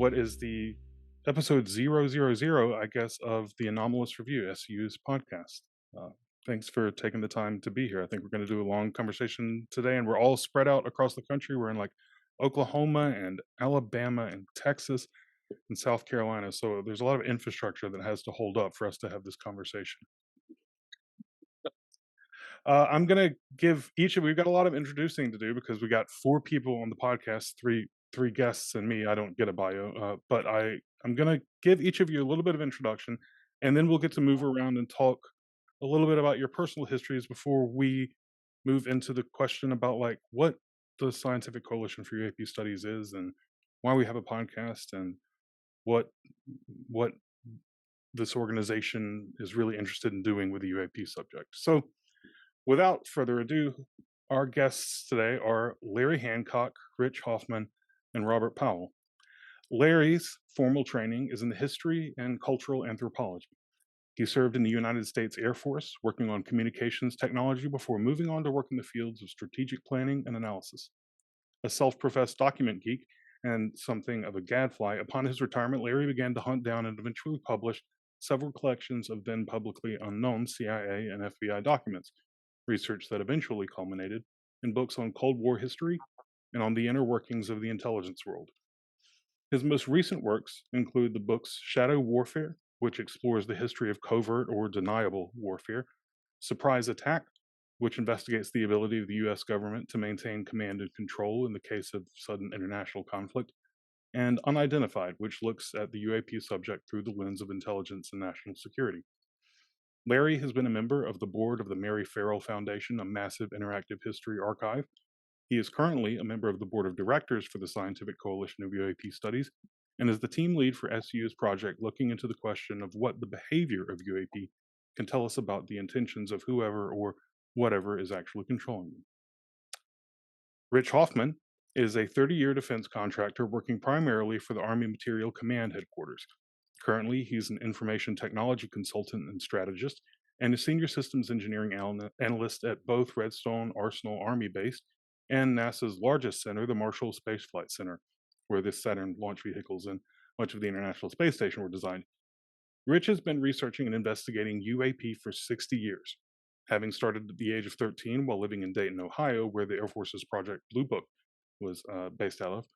what is the episode 000, I guess, of the Anomalous Review, SCU's podcast. Uh, Thanks for taking the time to be here. I think we're going to do a long conversation today, and we're all spread out across the country. We're in like Oklahoma and Alabama and Texas and South Carolina. So there's a lot of infrastructure that has to hold up for us to have this conversation. I'm going to give each of we've got a lot of introducing to do because we got 4 people on the podcast, three guests and me. I don't get a bio, but I'm going to give each of you a little bit of introduction, and then we'll get to move around and talk a little bit about your personal histories before we move into the question about like what the Scientific Coalition for UAP Studies is and why we have a podcast and what what this organization is really interested in doing with the UAP subject. So without further ado, our guests today are Larry Hancock, Rich Hoffman, and Robert Powell. Larry's formal training is in history and cultural anthropology. He served in the United States Air Force, working on communications technology before moving on to work in the fields of strategic planning and analysis. A self-professed document geek and something of a gadfly, upon his retirement, Larry began to hunt down and eventually publish several collections of then publicly unknown CIA and FBI documents, research that eventually culminated in books on Cold War history and on the inner workings of the intelligence world. His most recent works include the books Shadow Warfare, which explores the history of covert or deniable warfare, Surprise Attack, which investigates the ability of the US government to maintain command and control in the case of sudden international conflict, and Unidentified, which looks at the UAP subject through the lens of intelligence and national security. Larry has been a member of the board of the Mary Farrell Foundation, a massive interactive history archive. He is currently a member of the board of directors for the Scientific Coalition of UAP Studies and is the team lead for SCU's project looking into the question of what the behavior of UAP can tell us about the intentions of whoever or whatever is actually controlling them. Rich Hoffman is a 30-year defense contractor working primarily for the Army Material Command Headquarters. Currently, he's an information technology consultant and strategist, and a senior systems engineering analyst at both Redstone Arsenal Army Base and NASA's largest center, the Marshall Space Flight Center, where the Saturn launch vehicles and much of the International Space Station were designed. Rich has been researching and investigating UAP for 60 years, having started at the age of 13 while living in Dayton, Ohio, where the Air Force's Project Blue Book was based out of.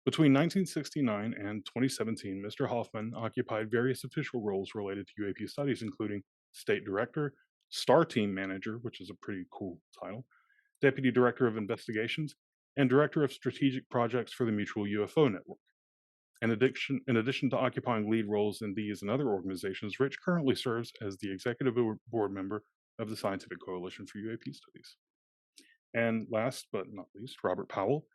Between 1969 and 2017, Mr. Hoffman occupied various official roles related to UAP studies, including State Director, Star Team Manager, which is a pretty cool title, Deputy Director of Investigations, and Director of Strategic Projects for the Mutual UFO Network. In addition to occupying lead roles in these and other organizations, Rich currently serves as the executive board member of the Scientific Coalition for UAP Studies. And last but not least, Robert Powell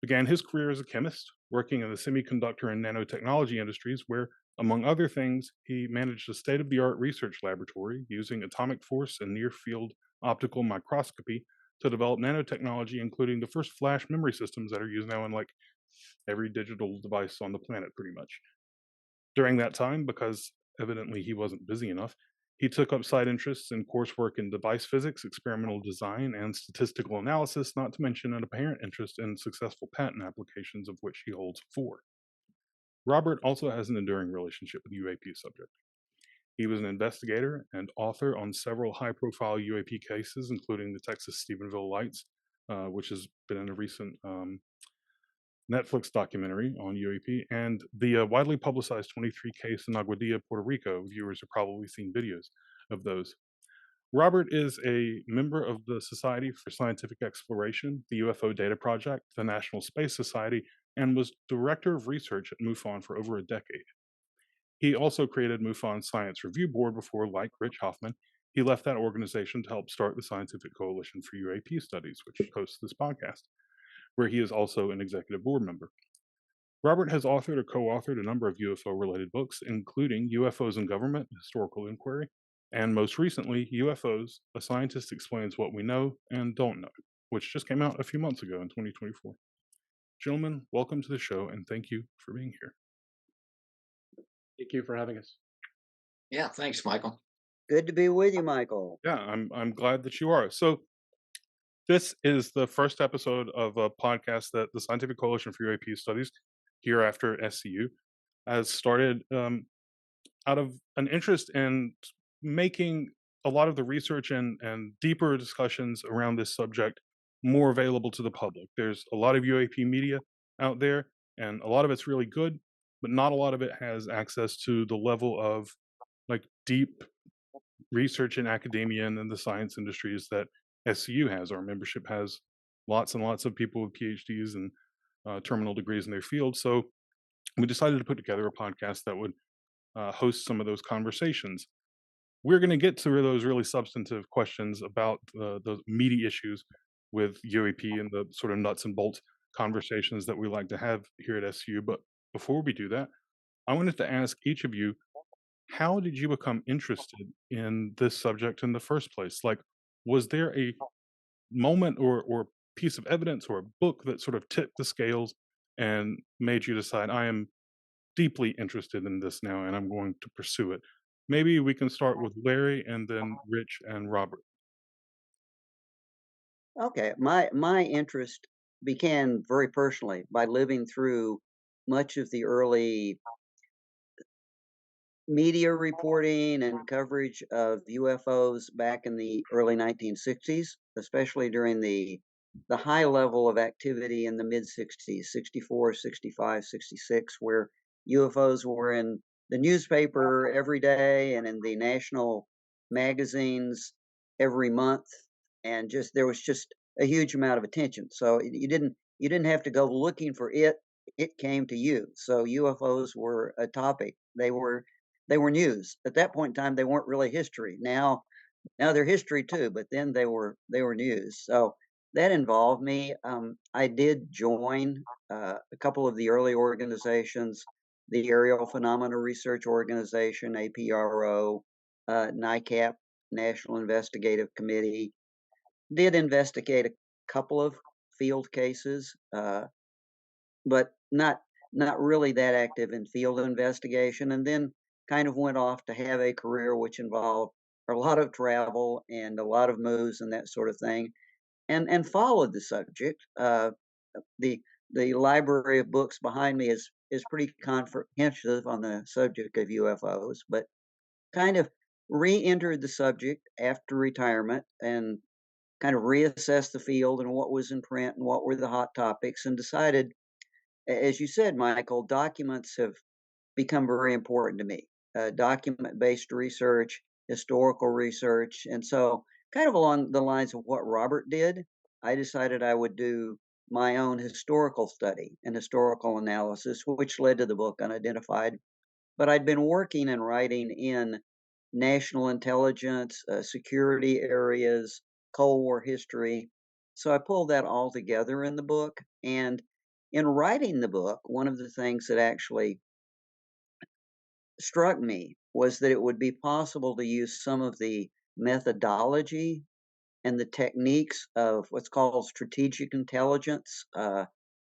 began his career as a chemist, working in the semiconductor and nanotechnology industries, where, among other things, he managed a state-of-the-art research laboratory using atomic force and near-field optical microscopy to develop nanotechnology, including the first flash memory systems that are used now in like every digital device on the planet, pretty much. During that time, because evidently he wasn't busy enough, he took up side interests in coursework in device physics, experimental design, and statistical analysis, not to mention an apparent interest in successful patent applications, of which he holds 4. Robert also has an enduring relationship with the UAP subject. He was an investigator and author on several high-profile UAP cases, including the Texas Stephenville Lights, which has been in a recent Netflix documentary on UAP, and the widely publicized 23 case in Aguadilla, Puerto Rico. Viewers have probably seen videos of those. Robert is a member of the Society for Scientific Exploration, the UFO Data Project, the National Space Society, and was director of research at MUFON for over a decade. He also created MUFON's Science Review Board before, like Rich Hoffman, he left that organization to help start the Scientific Coalition for UAP Studies, which hosts this podcast, where he is also an executive board member. Robert has authored or co-authored a number of UFO-related books, including UFOs in Government, Historical Inquiry, and most recently, UFOs, A Scientist Explains What We Know and Don't Know, which just came out a few months ago in 2024. Gentlemen, welcome to the show, and thank you for being here. Thank you for having us. Yeah, thanks, Michael. Good to be with you, Michael. Yeah, I'm glad that you are. So this is the first episode of a podcast that the Scientific Coalition for UAP Studies hereafter SCU, has started out of an interest in making a lot of the research and deeper discussions around this subject more available to the public. There's a lot of UAP media out there, and a lot of it's really good, but not a lot of it has access to the level of like deep research in academia and in the science industries that SCU has. Our membership has lots and lots of people with PhDs and terminal degrees in their field. So we decided to put together a podcast that would host some of those conversations. We're going to get to those really substantive questions about the meaty issues with UAP and the sort of nuts and bolts conversations that we like to have here at SCU. But before we do that, I wanted to ask each of you, how did you become interested in this subject in the first place? Like, was there a moment or piece of evidence or a book that sort of tipped the scales and made you decide, I am deeply interested in this now and I'm going to pursue it? Maybe we can start with Larry and then Rich and Robert. Okay, my interest began very personally by living through much of the early media reporting and coverage of UFOs back in the early 1960s, especially during the high level of activity in the mid 60s, 64, 65, 66, where UFOs were in the newspaper every day and in the national magazines every month, and just there was just a huge amount of attention. So you didn't have to go looking for it; it came to you. So UFOs were a topic. They were news. At that point in time, they weren't really history. Now they're history too, but then they were news. So that involved me. I did join a couple of the early organizations, the Aerial Phenomena Research Organization (APRO), NICAP, National Investigative Committee. Did investigate a couple of field cases, but not really that active in field investigation, and then kind of went off to have a career which involved a lot of travel and a lot of moves and that sort of thing, and followed the subject. The the library of books behind me is pretty comprehensive on the subject of UFOs, but kind of re-entered the subject after retirement and kind of reassessed the field and what was in print and what were the hot topics, and decided, as you said, Michael, documents have become very important to me. Document-based research, historical research, and so kind of along the lines of what Robert did, I decided I would do my own historical study and historical analysis, which led to the book Unidentified. But I'd been working and writing in national intelligence, security areas, Cold War history. So I pulled that all together in the book. And in writing the book, one of the things that actually struck me was that it would be possible to use some of the methodology and the techniques of what's called strategic intelligence.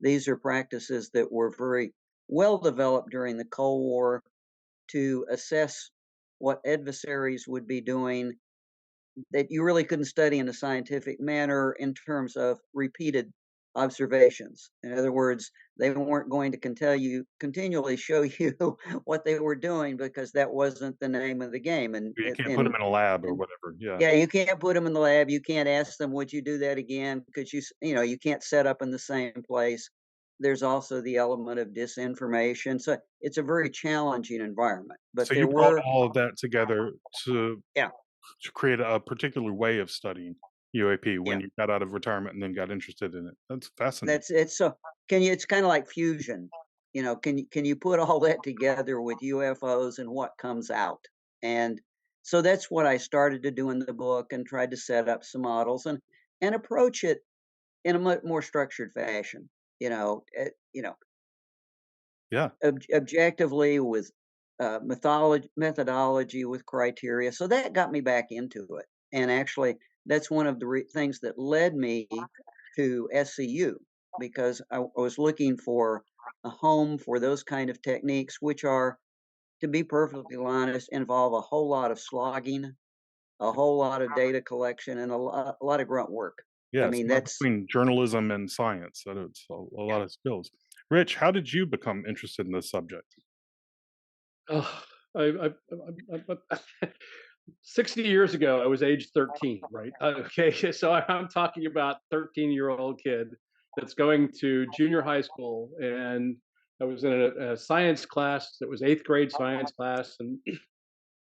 These are practices that were very well developed during the Cold War to assess what adversaries would be doing that you really couldn't study in a scientific manner in terms of repeated observations. In other words, they weren't going to continually show you what they were doing because that wasn't the name of the game. You can't put them in a lab or And whatever. Yeah. yeah, you can't put them in the lab. You can't ask them, "Would you do that again?" Because you can't set up in the same place. There's also the element of disinformation. So it's a very challenging environment. But So you there brought were, all of that together to yeah, to create a particular way of studying UAP when yeah. you got out of retirement and then got interested in it. That's fascinating. That's it. So can you? It's kind of like fusion. Can you put all that together with UFOs and what comes out? And so that's what I started to do in the book and tried to set up some models and approach it in a much more structured fashion. Yeah. Objectively with methodology with criteria. So that got me back into it. And actually, that's one of the things that led me to SCU because I was looking for a home for those kind of techniques, which are, to be perfectly honest, involve a whole lot of slogging, a whole lot of data collection, and a lot of grunt work. I Yeah, mean, somewhere that's between journalism and science. So it's a lot of skills. Rich, how did you become interested in this subject? Oh, I 60 years ago, I was age 13, right? Okay, so I'm talking about 13-year-old kid that's going to junior high school, and I was in a science class. It was eighth grade science class, and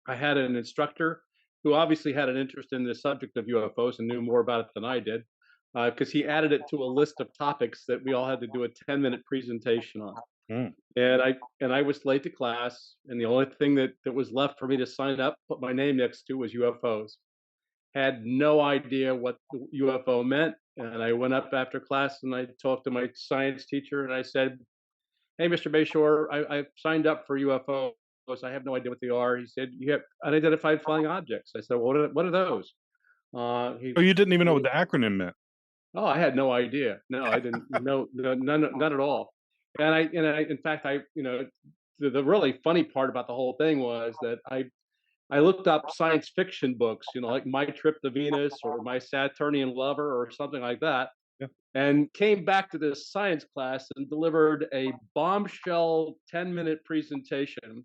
I had an instructor who obviously had an interest in the subject of UFOs and knew more about it than I did, because he added it to a list of topics that we all had to do a 10-minute presentation on. Mm. And I was late to class, and the only thing that was left for me to sign up, put my name next to, was UFOs. Had no idea what the UFO meant, and I went up after class and I talked to my science teacher and I said, "Hey, Mr. Bayshore, I signed up for UFOs. I have no idea what they are." He said, "You have unidentified flying objects." I said, "Well, what are those?" He Oh, you didn't even know what the acronym meant. Oh, I had no idea. No, I didn't know, none at all. In fact, the really funny part about the whole thing was that I looked up science fiction books, like My Trip to Venus or My Saturnian Lover or something like that, Yeah. and came back to this science class and delivered a bombshell 10-minute presentation,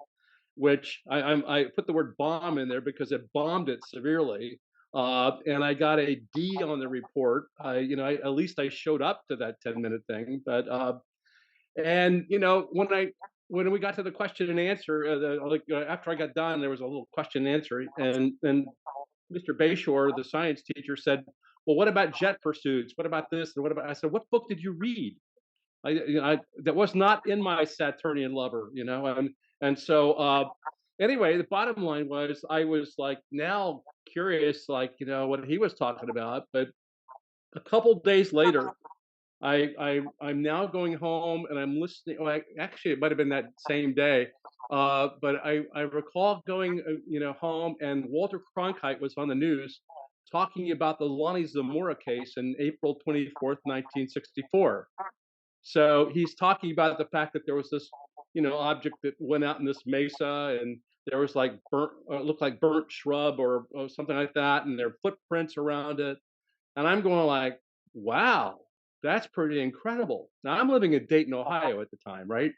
which I put the word bomb in there because it bombed it severely. And I got a D on the report. At least I showed up to that 10-minute thing. But and when we got to the question and answer, after I got done, there was a little question and answer, and then Mr. Bayshore, the science teacher, said, "Well, what about jet pursuits? What about this? And what about?" I said, "What book did you read?" That was not in my Saturnian Lover, and so anyway, the bottom line was I was like now curious, like what he was talking about. But a couple days later, I'm now going home and I'm listening. Well, actually, it might have been that same day, but I recall going home, and Walter Cronkite was on the news talking about the Lonnie Zamora case in April 24th, 1964. So he's talking about the fact that there was this, object that went out in this mesa, and there was like burnt, looked like burnt shrub or something like that, and there are footprints around it. And I'm going like, wow, that's pretty incredible. Now I'm living in Dayton, Ohio at the time, right?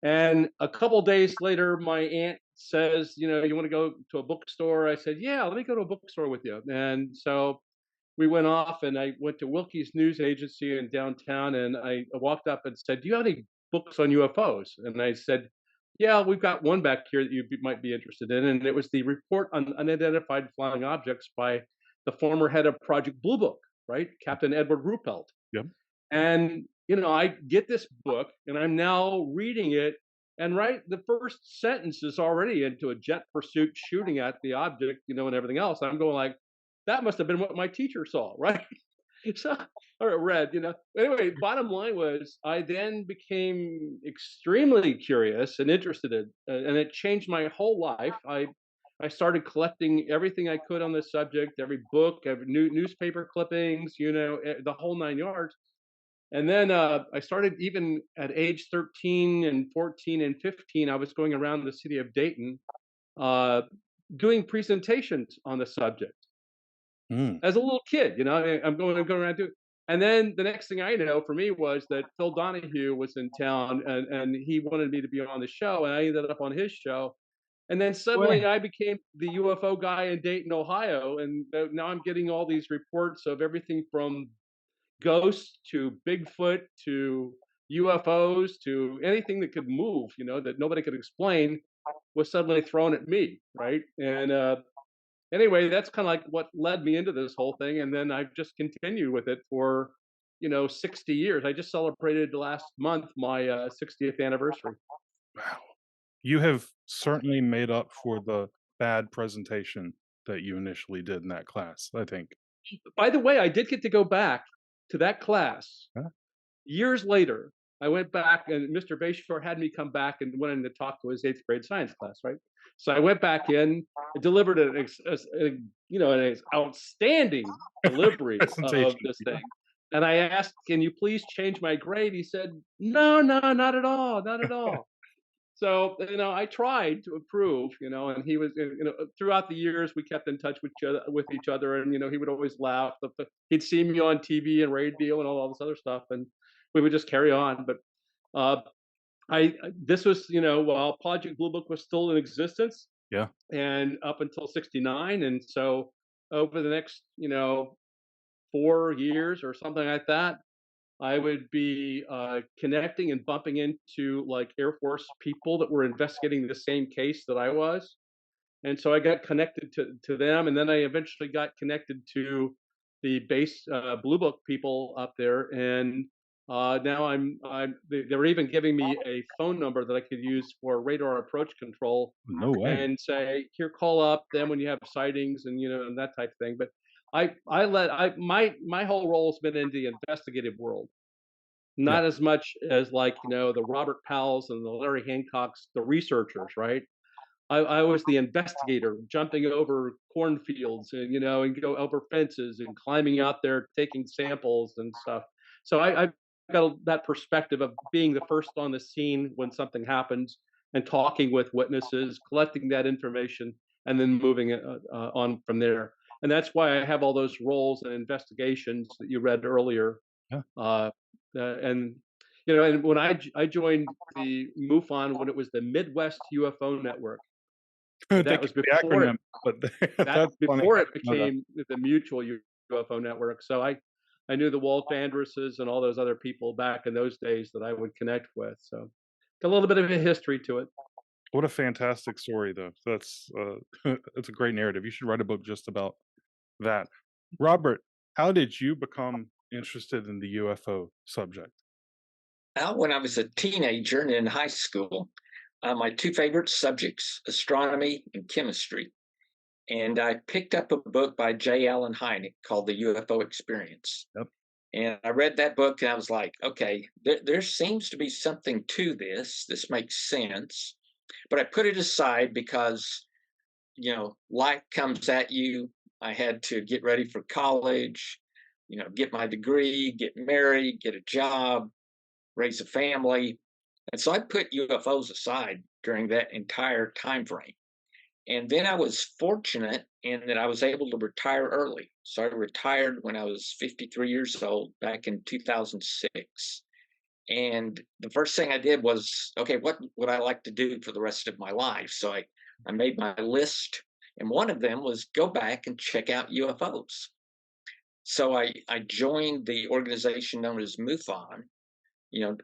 And a couple days later, my aunt says, "You want to go to a bookstore?" I said, "Yeah, let me go to a bookstore with you." And so we went off, and I went to Wilkie's News Agency in downtown, and I walked up and said, "Do you have any books on UFOs?" And I said, "Yeah, we've got one back here that might be interested in." And it was the report on unidentified flying objects by the former head of Project Blue Book, right? Captain Edward Ruppelt. Yep. And, I get this book and I'm now reading it. And right, the first sentence is already into a jet pursuit shooting at the object, and everything else. I'm going like, that must have been what my teacher saw, right? So, or read, Anyway, bottom line was I then became extremely curious and interested in, and it changed my whole life. I started collecting everything I could on this subject, every book, every newspaper clippings, the whole nine yards. And then I started, even at age 13 and 14 and 15, I was going around the city of Dayton uh, doing presentations on the subject Mm. as a little kid. I'm going around doing. And then the next thing I know for me was that Phil Donahue was in town, and he wanted me to be on the show, and I ended up on his show. And then suddenly Well, I became the UFO guy in Dayton, Ohio, and now I'm getting all these reports of everything from ghosts to Bigfoot to UFOs to anything that could move, that nobody could explain, was suddenly thrown at me, right? And anyway, that's kind of like what led me into this whole thing, and then I've just continued with it for 60 years. I just celebrated last month my 60th anniversary. wow. You have certainly made up for the bad presentation that you initially did in that class, I think. By the way, I did get to go back to that class Huh? years later. I went back, and Mr. Bayshore had me come back and went in to talk to his eighth grade science class, right? So I went back in, delivered an outstanding delivery of Presentation. this thing. And I asked, "Can you please change my grade?" He said, "No, no, not at all, not at all." So I tried to improve, and he was, throughout the years we kept in touch with each other, and he would always laugh. He'd see me on TV and radio and all this other stuff, and we would just carry on. But Uh, this was, while Project Blue Book was still in existence, Yeah. and up until '69, and so over the next 4 years or something like that, I would be connecting and bumping into like Air Force people that were investigating the same case that I was. And so I got connected to them, and then I eventually got connected to the base Blue Book people up there, and now they're even giving me a phone number that I could use for radar approach control, No way. and say, here, call up them when you have sightings, and and that type of thing. But my whole role has been in the investigative world, Yeah. not as much as like the Robert Powells and the Larry Hancocks, the researchers, right? I was the investigator, jumping over cornfields and and go over fences and climbing out there, taking samples and stuff. So I got that perspective of being the first on the scene when something happens, and talking with witnesses, collecting that information, and then moving it on from there. And that's why I have all those roles and investigations that you read earlier. Yeah. And and when I joined the MUFON when it was the Midwest UFO Network. They That keep was the before it acronym, but that that's funny. before I it didn't know that. became the Mutual UFO Network. So I knew the Walt Vandresses and all those other people back in those days that I would connect with. So got a little bit of a history to it. What a fantastic story, though. That's it's a great narrative. You should write a book just about that. Robert, how did you become interested in the UFO subject? When I was a teenager and in high school, my two favorite subjects, astronomy and chemistry. And I picked up a book by J. Allen Hynek called The UFO Experience. Yep. And I read that book and I was like, okay, there seems to be something to this. This makes sense. But I put it aside because, life comes at you. I had to get ready for college, get my degree, get married, get a job, raise a family. And so I put UFOs aside during that entire time frame. And then I was fortunate in that I was able to retire early. So I retired when I was 53 years old back in 2006. And the first thing I did was, okay, what would I like to do for the rest of my life? So I made my list, and one of them was go back and check out UFOs. So I joined the organization known as MUFON, you know,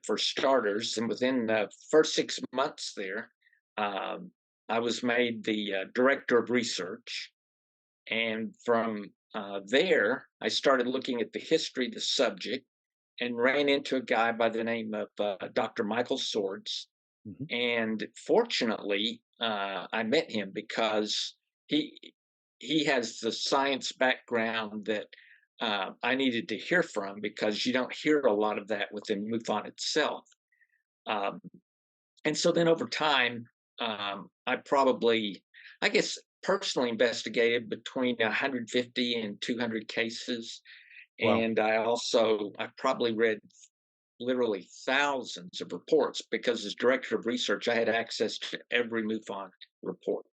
for starters. And within the first 6 months there, I was made the director of research. And from there, I started looking at the history of the subject and ran into a guy by the name of Dr. Michael Swords. Mhm. And fortunately, I met him because he has the science background that I needed to hear from, because you don't hear a lot of that within MUFON itself. Um, and so then over time, I guess, personally investigated between 150 and 200 cases. Wow. And I probably read literally thousands of reports, because as director of research, I had access to every MUFON report.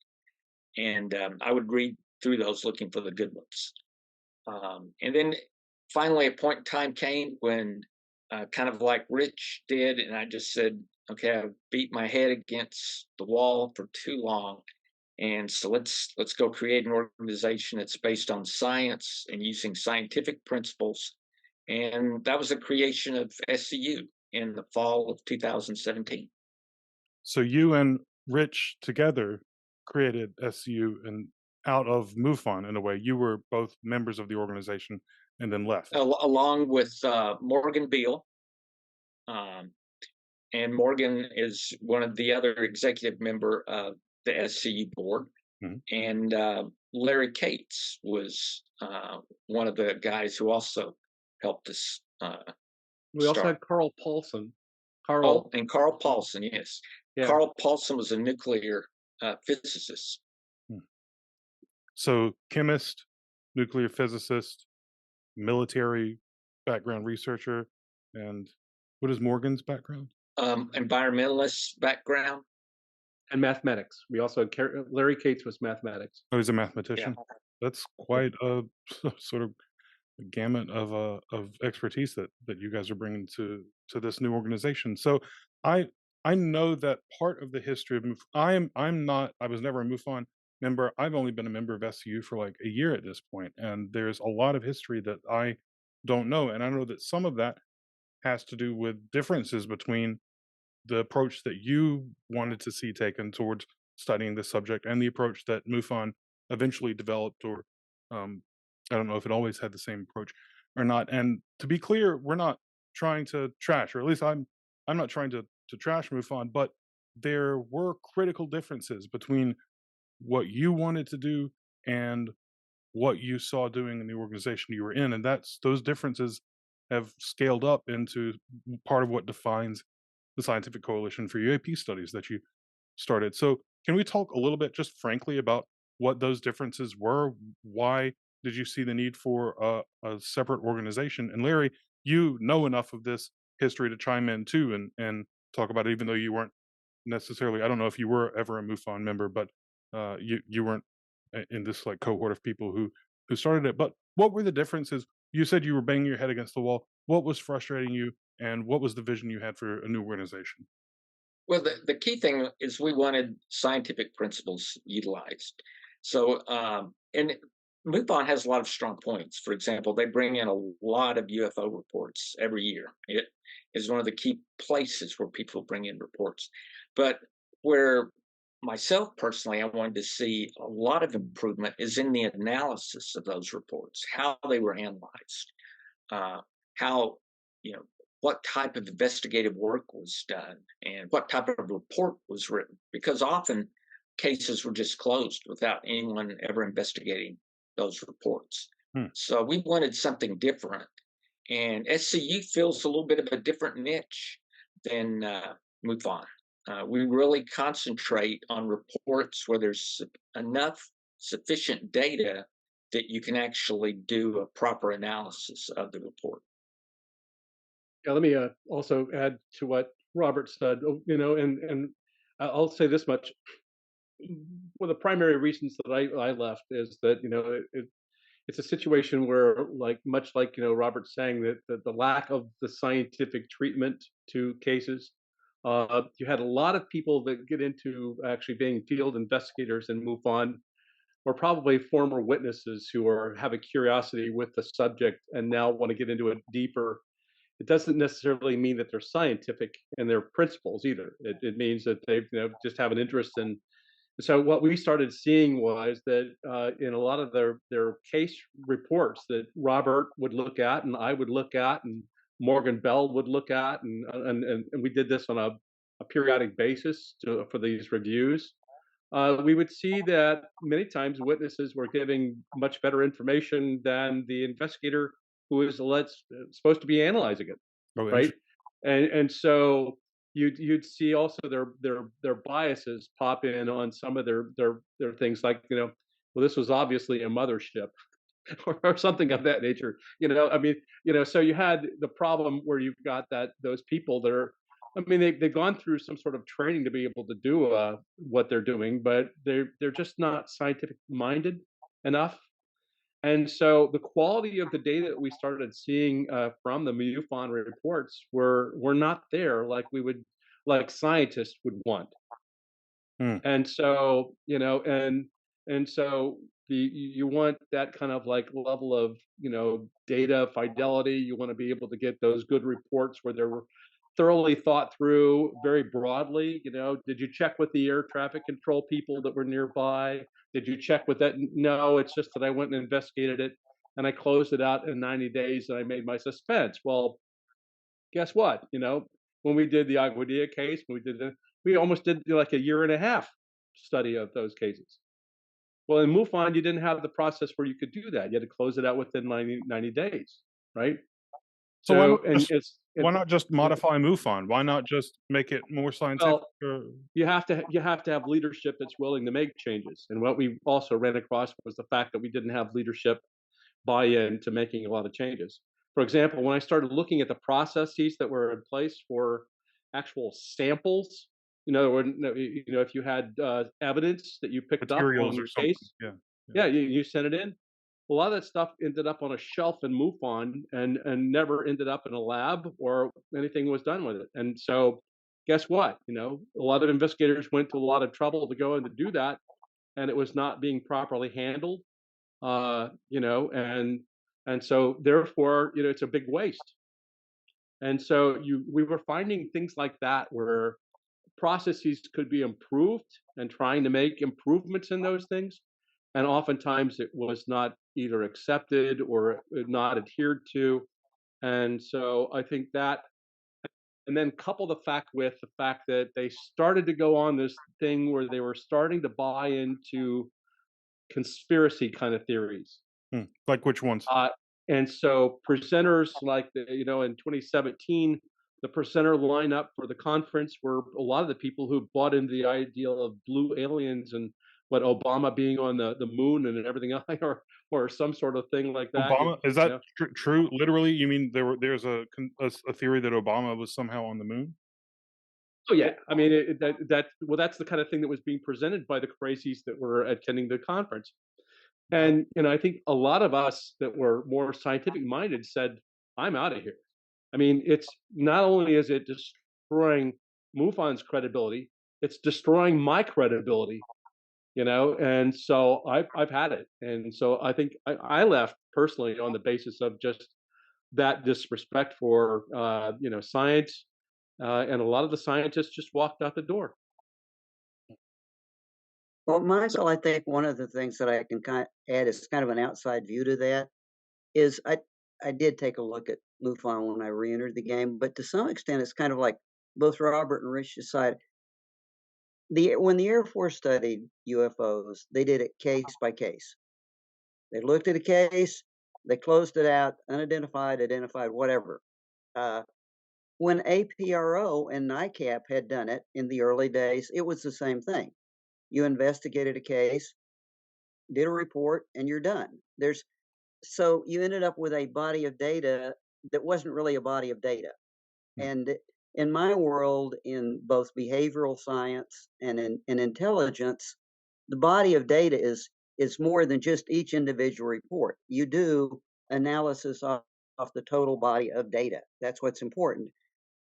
And I would read through those looking for the good ones. And then finally, a point in time came when, kind of like Rich did, and I just said, okay, I've beat my head against the wall for too long. And so let's go create an organization that's based on science and using scientific principles. And that was the creation of SCU in the fall of 2017. So you and Rich together created SCU, and out of MUFON, in a way. You were both members of the organization and then left. Along with Morgan Beale. And Morgan is one of the other executive member of the SCU board. Mhm. And Larry Cates was one of the guys who also helped us We also start. had Carl Paulson. Oh, and Carl Paulson, yes. Yeah. Carl Paulson was a nuclear physicist. So chemist, nuclear physicist, military background researcher, and what is Morgan's background? Environmentalist background. And mathematics. We also had Larry Cates was mathematics. Oh, he's a mathematician. That's quite a sort of gamut of expertise that you guys are bringing to to this new organization. So I I know that part of the history of I was never a MUFON member. I've only been a member of SCU for like a year at this point, and there's a lot of history that I don't know, and I know that some of that has to do with differences between the approach that you wanted to see taken towards studying this subject and the approach that MUFON eventually developed, or um, I don't know if it always had the same approach or not. And to be clear, we're not trying to trash, or at least I'm not trying to trash MUFON, but there were critical differences between what you wanted to do and what you saw doing in the organization you were in, and those differences have scaled up into part of what defines the Scientific Coalition for UAP Studies that you started. So, can we talk a little bit, just frankly, about what those differences were? Why did you see the need for a separate organization? And Larry, you know enough of this history to chime in too, and talk about it, even though you weren't necessarily. I don't know if you were ever a MUFON member, but you weren't in this like cohort of people who started it. But what were the differences? You said you were banging your head against the wall. What was frustrating you, and what was the vision you had for a new organization? Well, the key thing is we wanted scientific principles utilized. So, and MUFON has a lot of strong points. For example, they bring in a lot of UFO reports every year. It is one of the key places where people bring in reports. But where myself personally, I wanted to see a lot of improvement is in the analysis of those reports, how they were analyzed, how, you know, what type of investigative work was done and what type of report was written, because often cases were just closed without anyone ever investigating those reports. Hmm. So we wanted something different, and SCU fills a little bit of a different niche than MUFON. We really concentrate on reports where there's enough sufficient data that you can actually do a proper analysis of the report. Yeah, let me also add to what Robert said. And I'll say this much: one of the primary reasons that I left is that it's a situation where, like much like Robert saying that the lack of the scientific treatment to cases. You had a lot of people that get into actually being field investigators and move on, or probably former witnesses who have a curiosity with the subject and now want to get into it deeper. It doesn't necessarily mean that they're scientific in their principles either. It means that they just have an interest in. So what we started seeing was that in a lot of their case reports that Robert would look at and I would look at and Morgan Bell would look at, and we did this on a periodic basis for these reviews. We would see that many times witnesses were giving much better information than the investigator who is supposed to be analyzing it, Oh, right? And so you'd see also their biases pop in on some of their things, like well, this was obviously a mothership or something of that nature. I mean, so you had the problem where you've got those people that are, I mean, they've gone through some sort of training to be able to do what they're doing, but they're just not scientific minded enough. And so the quality of the data that we started seeing from the MUFON reports were not there like scientists would want. Hmm. And so and so you want that kind of like level of data fidelity. You want to be able to get those good reports where they were thoroughly thought through very broadly. Did you check with the air traffic control people that were nearby? Did you check with that? No, it's just that I went and investigated it and I closed it out in 90 days and I made my suspense. Well, guess what? When we did the Aguadilla case, we almost did like a year and a half study of those cases. Well, in MUFON, you didn't have the process where you could do that. You had to close it out within 90 days, right? So why not So, and just it's it, modify MUFON? Why not just make it more scientific? well, you have to have leadership that's willing to make changes. And what we also ran across was the fact that we didn't have leadership buy-in to making a lot of changes. For example, when I started looking at the processes that were in place for actual samples, if you had evidence that you picked up Materials on or your something? case, Yeah. yeah, you sent it in. a lot of that stuff ended up on a shelf in MUFON and never ended up in a lab or anything was done with it. And so, guess what? A lot of investigators went to a lot of trouble to go in to do that, and it was not being properly handled. And so therefore, it's a big waste. And so we were finding things like that where processes could be improved and trying to make improvements in those things. And oftentimes it was not either accepted or not adhered to. And so I think that, and then couple the fact with the fact that they started to go on this thing where they were starting to buy into conspiracy kind of theories. Like which ones? And so presenters like in 2017, the presenter lineup for the conference were a lot of the people who bought into the ideal of blue aliens and what Obama being on the moon and everything else, or some sort of thing like that. Obama, is that true? Literally, you mean there's a theory that Obama was somehow on the moon? Oh yeah, I mean that's the kind of thing that was being presented by the crazies that were attending the conference. And I think a lot of us that were more scientific minded said, "I'm out of here." I mean, it's not only is it destroying MUFON's credibility, it's destroying my credibility. And so I've had it, and so I think I left personally on the basis of just that disrespect for science, and a lot of the scientists just walked out the door. Well, Michael, I think one of the things that I can add is kind of an outside view to that is I did take a look at MUFON when I re-entered the game, but to some extent, it's kind of like both Robert and Rich decided when the Air Force studied UFOs, they did it case by case. They looked at a case, they closed it out, unidentified, identified, whatever. When APRO and NICAP had done it in the early days, it was the same thing. You investigated a case, did a report, and you're done. So you ended up with a body of data that wasn't really a body of data. And in my world, in both behavioral science and in intelligence, the body of data is more than just each individual report. You do analysis off the total body of data. That's what's important.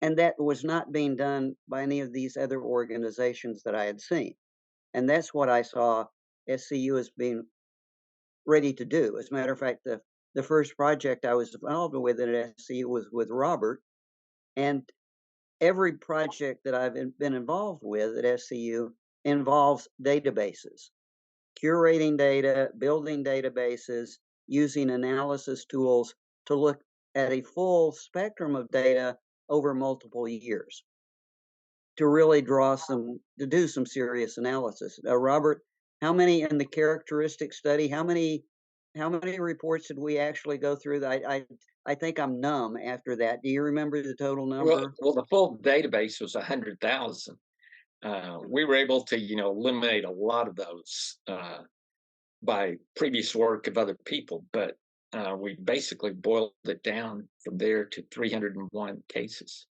And that was not being done by any of these other organizations that I had seen. And that's what I saw SCU as being ready to do. As a matter of fact, the first project I was involved with at SCU was with Robert. And every project that I've been involved with at SCU involves databases, curating data, building databases, using analysis tools to look at a full spectrum of data over multiple years to really to do some serious analysis. Robert, how many in the characteristic study, how many reports did we actually go through? I think I'm numb after that. Do you remember the total number? Well, the full database was 100,000. We were able to, eliminate a lot of those by previous work of other people, but we basically boiled it down from there to 301 cases.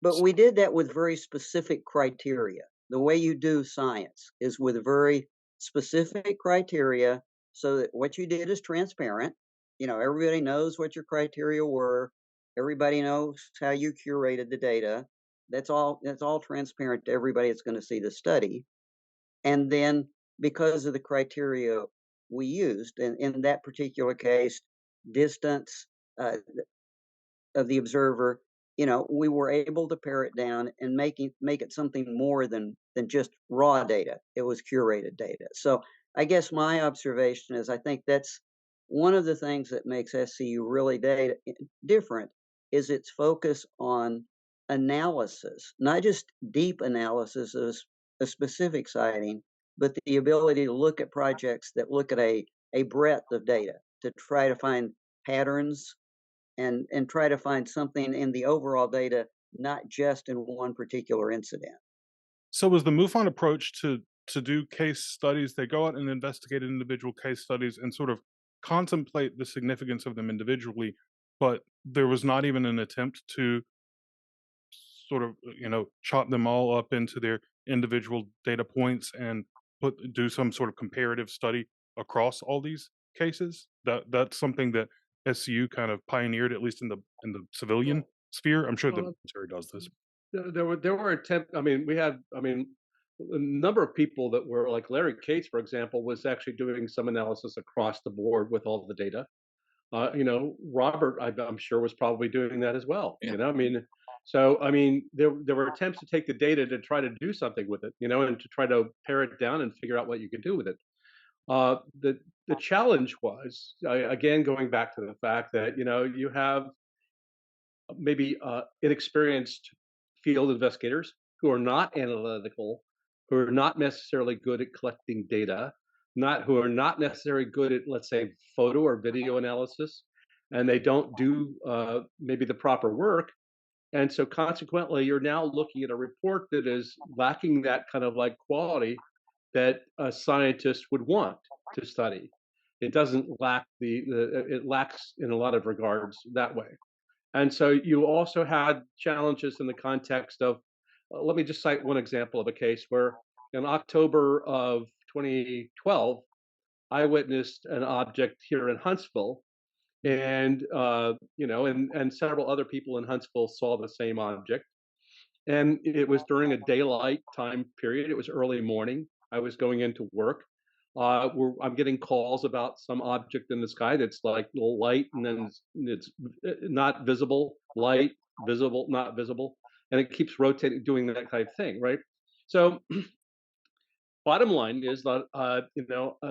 But we did that with very specific criteria. The way you do science is with very specific criteria so that what you did is transparent. Everybody knows what your criteria were. Everybody knows how you curated the data. That's all transparent to everybody that's going to see the study. And then because of the criteria we used, and in that particular case, distance of the observer, we were able to pare it down and make it something more than just raw data. It was curated data. So I guess my observation is I think that's one of the things that makes SCU really different is its focus on analysis, not just deep analysis of a specific sighting, but the ability to look at projects that look at a breadth of data to try to find patterns and try to find something in the overall data, not just in one particular incident. So was the MUFON approach to do case studies, they go out and investigate individual case studies and sort of contemplate the significance of them individually, but there was not even an attempt to sort of, chop them all up into their individual data points and do some sort of comparative study across all these cases. That's something that SCU kind of pioneered, at least in the civilian sphere. I'm sure the Uh, military does this. there were attempts. I mean, we had. I mean, a number of people that were like Larry Cates, for example, was actually doing some analysis across the board with all the data. Robert, I'm sure, was probably doing that as well. Yeah. I mean, so I mean, there were attempts to take the data to try to do something with it, and to try to pare it down and figure out what you could do with it. The challenge was, again, going back to the fact that you have maybe inexperienced field investigators who are not analytical, who are not necessarily good at collecting data, not who are not necessarily good at, let's say, photo or video analysis, and they don't do maybe the proper work. And so consequently, you're now looking at a report that is lacking that kind of like quality that a scientist would want to study. It doesn't lack it lacks in a lot of regards that way. And so you also had challenges in the context of, let me just cite one example of a case where in October of 2012, I witnessed an object here in Huntsville, and and several other people in Huntsville saw the same object. And it was during a daylight time period. It was early morning. I was going into work. I'm getting calls about some object in the sky that's like little light, and then it's not visible, light, visible, not visible, and it keeps rotating, doing that kind of thing, right? So, bottom line is that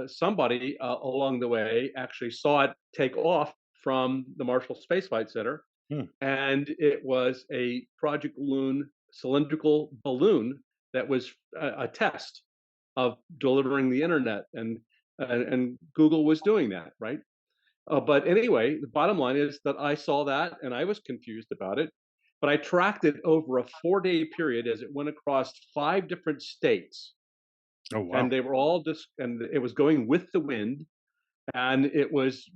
somebody along the way actually saw it take off from the Marshall Space Flight Center, Hmm. and it was a Project Loon cylindrical balloon that was a test of delivering the internet, and Google was doing that, right? But anyway, the bottom line is that I saw that and I was confused about it, but I tracked it over a 4-day period as it went across 5 different states, Oh wow. and they were all just, and it was going with the wind, and it was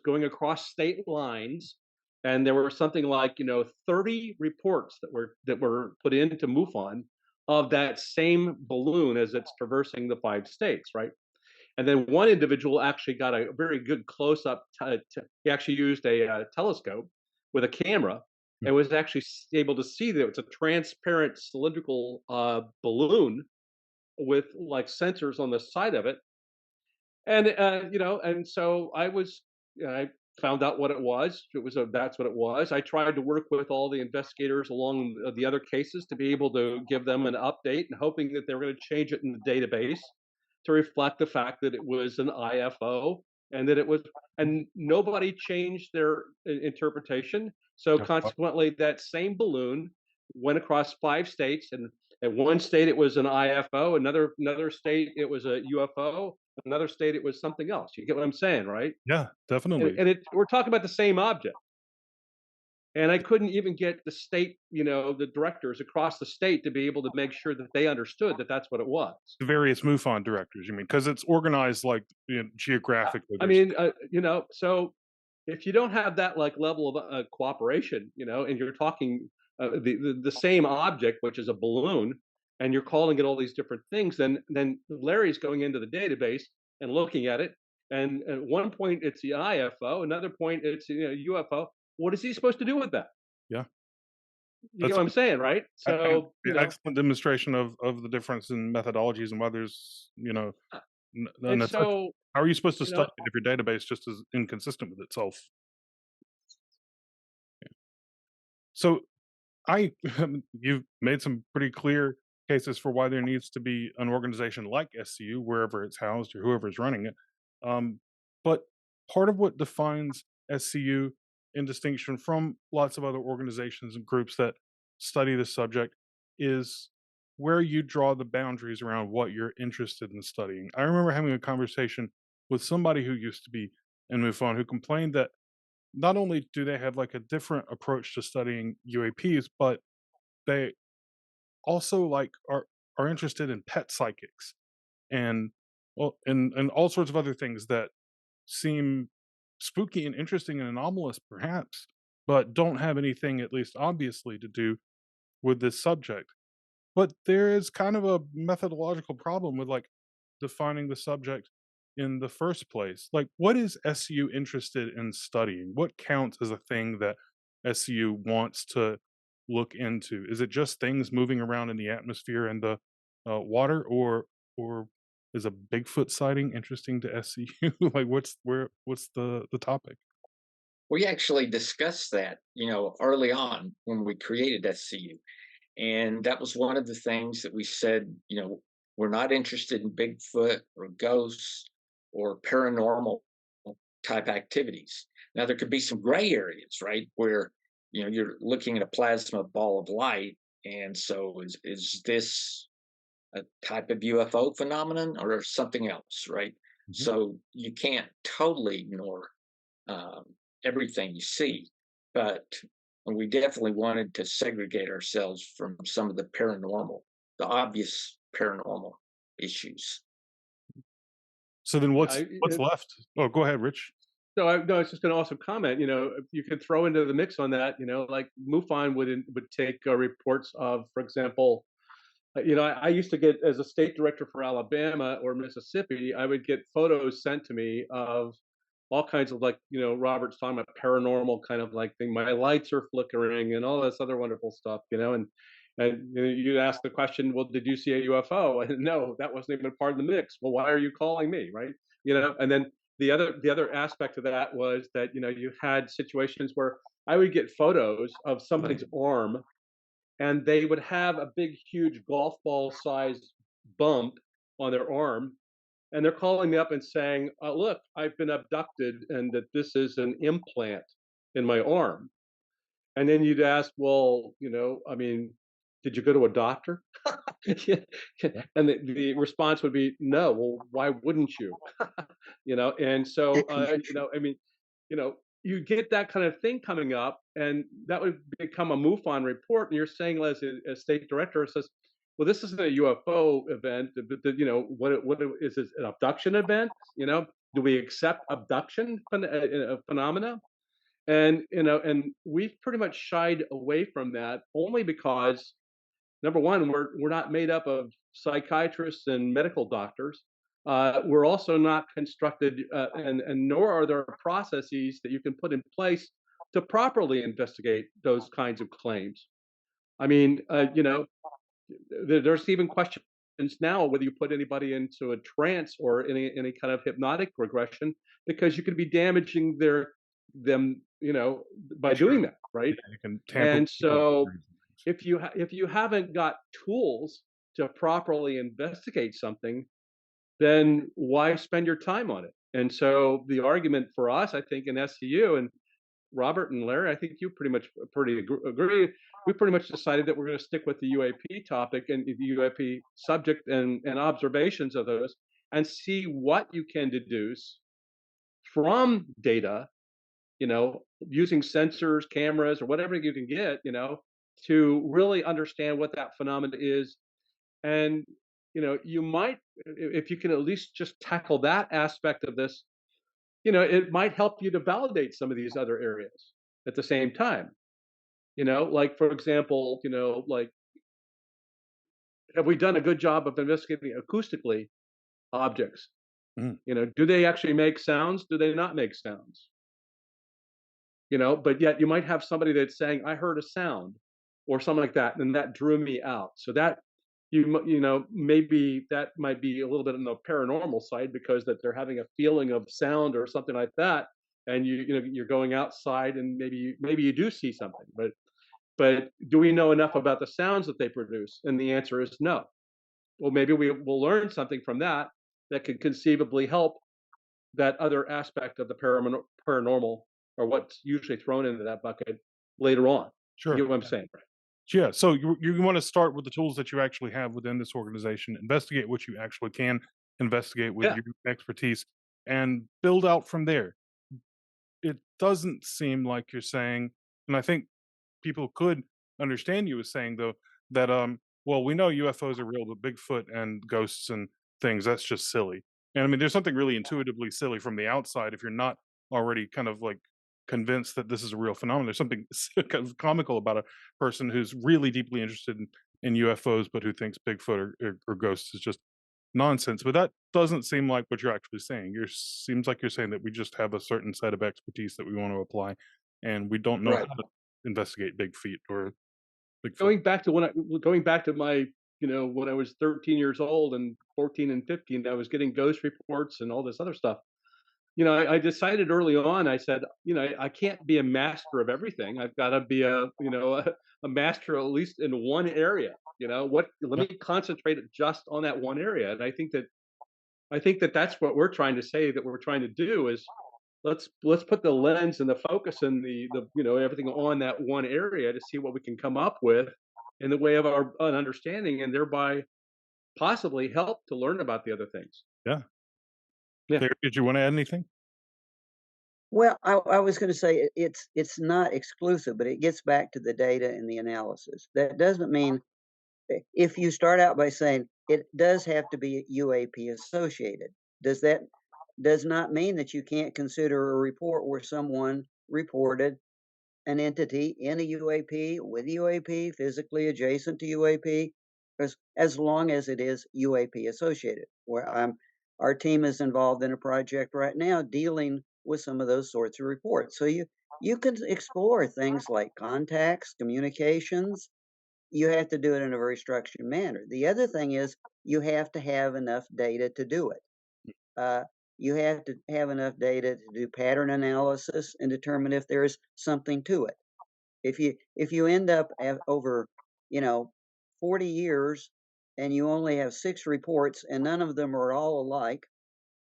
going across state lines, and there were something like 30 reports that were put into MUFON of that same balloon as it's traversing the 5 states, right? And then one individual actually got a very good close up. He actually used a telescope with a camera Hmm. and was actually able to see that it's a transparent cylindrical balloon with like sensors on the side of it. And and so I found out what it was. That's what it was. I tried to work with all the investigators along the other cases to be able to give them an update, and hoping that they were going to change it in the database to reflect the fact that it was an IFO, and that it was, and nobody changed their interpretation. So Oh, wow. consequently, that same balloon went across 5 states, and at one state it was an IFO, another state it was a UFO, another state it was something else. You get what I'm saying, right? Yeah, And, definitely. and it we're talking about the same object. And I couldn't even get the state, the directors across the state to be able to make sure that they understood that that's what it was. The various MUFON directors, you mean? Because it's organized like geographically. I There's mean, so if you don't have that like level of cooperation, and you're talking the same object, which is a balloon, and you're calling it all these different things, then Larry's going into the database and looking at it, and at one point it's the IFO, another point it's UFO. What is he supposed to do with that? yeah. You get That's what I'm saying, right? So the excellent demonstration of the difference in methodologies and whether there's and an attempt. so How are you supposed to you know study it if your database just is inconsistent with itself? So I you've made some pretty clear cases for why there needs to be an organization like SCU wherever it's housed or whoever's running it. Um, but part of what defines SCU in distinction from lots of other organizations and groups that study the subject is where you draw the boundaries around what you're interested in studying. I remember having a conversation with somebody who used to be in MUFON who complained that not only do they have like a different approach to studying UAPs, but they also like are interested in pet psychics and and all sorts of other things that seem spooky and interesting and anomalous perhaps, but don't have anything at least obviously to do with this subject. But there is kind of a methodological problem with like defining the subject in the first place? Like, what is SCU interested in studying? What counts as a thing that SCU wants to look into? Is it just things moving around in the atmosphere and the water, or is a Bigfoot sighting interesting to SCU? Like, what's the topic? We actually discussed that, early on when we created SCU. And that was one of the things that we said, we're not interested in Bigfoot or ghosts or paranormal type activities. Now, there could be some gray areas, right? Where, you're looking at a plasma ball of light. And so is this a type of UFO phenomenon or something else, right? Mhm. So you can't totally ignore um, everything you see, but we definitely wanted to segregate ourselves from some of the paranormal, the obvious paranormal issues. So then I, what's left? Oh, go ahead, Rich. so I, no, I was just going to also comment. If you could throw into the mix on that. Like MUFON would take reports of, for example, I used to get, as a state director for Alabama or Mississippi, I would get photos sent to me of all kinds of, like, Robert's talking about paranormal kind of like thing. My lights are flickering and all this other wonderful stuff, and you'd ask the question, well, did you see a UFO? And no, that wasn't even part of the mix. Well, why are you calling me, right? And then the other aspect of that was that you had situations where I would get photos of somebody's arm, and they would have a big, huge golf ball sized bump on their arm. And they're calling me up and saying, look, I've been abducted and that this is an implant in my arm. And then you'd ask, well, I mean, did you go to a doctor? And the response would be, no. Well, why wouldn't you? And so, I mean, you get that kind of thing coming up, and that would become a MUFON report. And you're saying, as a state director, says, well, this isn't a UFO event. What is this, an abduction event? Do we accept abduction phenomena? And we've pretty much shied away from that, only because, number one, we're not made up of psychiatrists and medical doctors. We're also not constructed, and nor are there processes that you can put in place to properly investigate those kinds of claims. I mean, there's even questions now whether you put anybody into a trance or any kind of hypnotic regression, because you could be damaging them, by Sure. doing that, right? Yeah, you can tamper And with people's so memories and things. if you haven't got tools to properly investigate something, then why spend your time on it? And so the argument for us, I think, in SCU, and Robert and Larry, I think you pretty agree. We pretty much decided that we're going to stick with the UAP topic and the UAP subject and observations of those, and see what you can deduce from data, using sensors, cameras, or whatever you can get, to really understand what that phenomenon is. And you might, if you can at least just tackle that aspect of this, it might help you to validate some of these other areas at the same time. Like, for example, like, have we done a good job of investigating acoustically objects? Mhm. Do they actually make sounds? Do they not make sounds? But yet you might have somebody that's saying, I heard a sound or something like that, and that drew me out. So that, maybe that might be a little bit on the paranormal side, because that they're having a feeling of sound or something like that, and you're going outside, and maybe you do see something. But do we know enough about the sounds that they produce? And the answer is no. Well, maybe we will learn something from that that could conceivably help that other aspect of the paranormal, or what's usually thrown into that bucket later on. You Sure. get what I'm saying? Yeah. So you want to start with the tools that you actually have within this organization, investigate what you actually can investigate with Yeah. your expertise, and build out from there. It doesn't seem like you're saying, and I think people could understand you as saying, though, that well, we know UFOs are real, but Bigfoot and ghosts and things, that's just silly. And I mean, there's something really intuitively silly from the outside if you're not already kind of like convinced that this is a real phenomenon. There's something kind of comical about a person who's really deeply interested in UFOs, but who thinks Bigfoot or ghosts is just nonsense. But that doesn't seem like what you're actually saying. You seems like you're saying that we just have a certain set of expertise that we want to apply, and we don't know Right. how to investigate big feet or Bigfoot. Going back to my, when I was 13 years old and 14 and 15, I was getting ghost reports and all this other stuff. I decided early on, I said, I can't be a master of everything. I've got to be a master at least in one area. Let Yeah, me concentrate just on that one area. And I think that that's what we're trying to say, that we're trying to do is let's put the lens and the focus and the everything on that one area to see what we can come up with in the way of our an understanding, and thereby possibly help to learn about the other things. yeah. Yeah. There, did you want to add anything? Well, I was going to say it's not exclusive, but it gets back to the data and the analysis. That doesn't mean if you start out by saying it does have to be UAP associated, does not mean that you can't consider a report where someone reported an entity in a UAP with UAP physically adjacent to UAP, as long as it is UAP associated. Our team is involved in a project right now dealing with some of those sorts of reports. So you can explore things like contacts, communications. You have to do it in a very structured manner. The other thing is you have to have enough data to do it. Uh, you have to have enough data to do pattern analysis and determine if there is something to it. If you end up over, you know, 40 years and you only have 6 reports and none of them are all alike,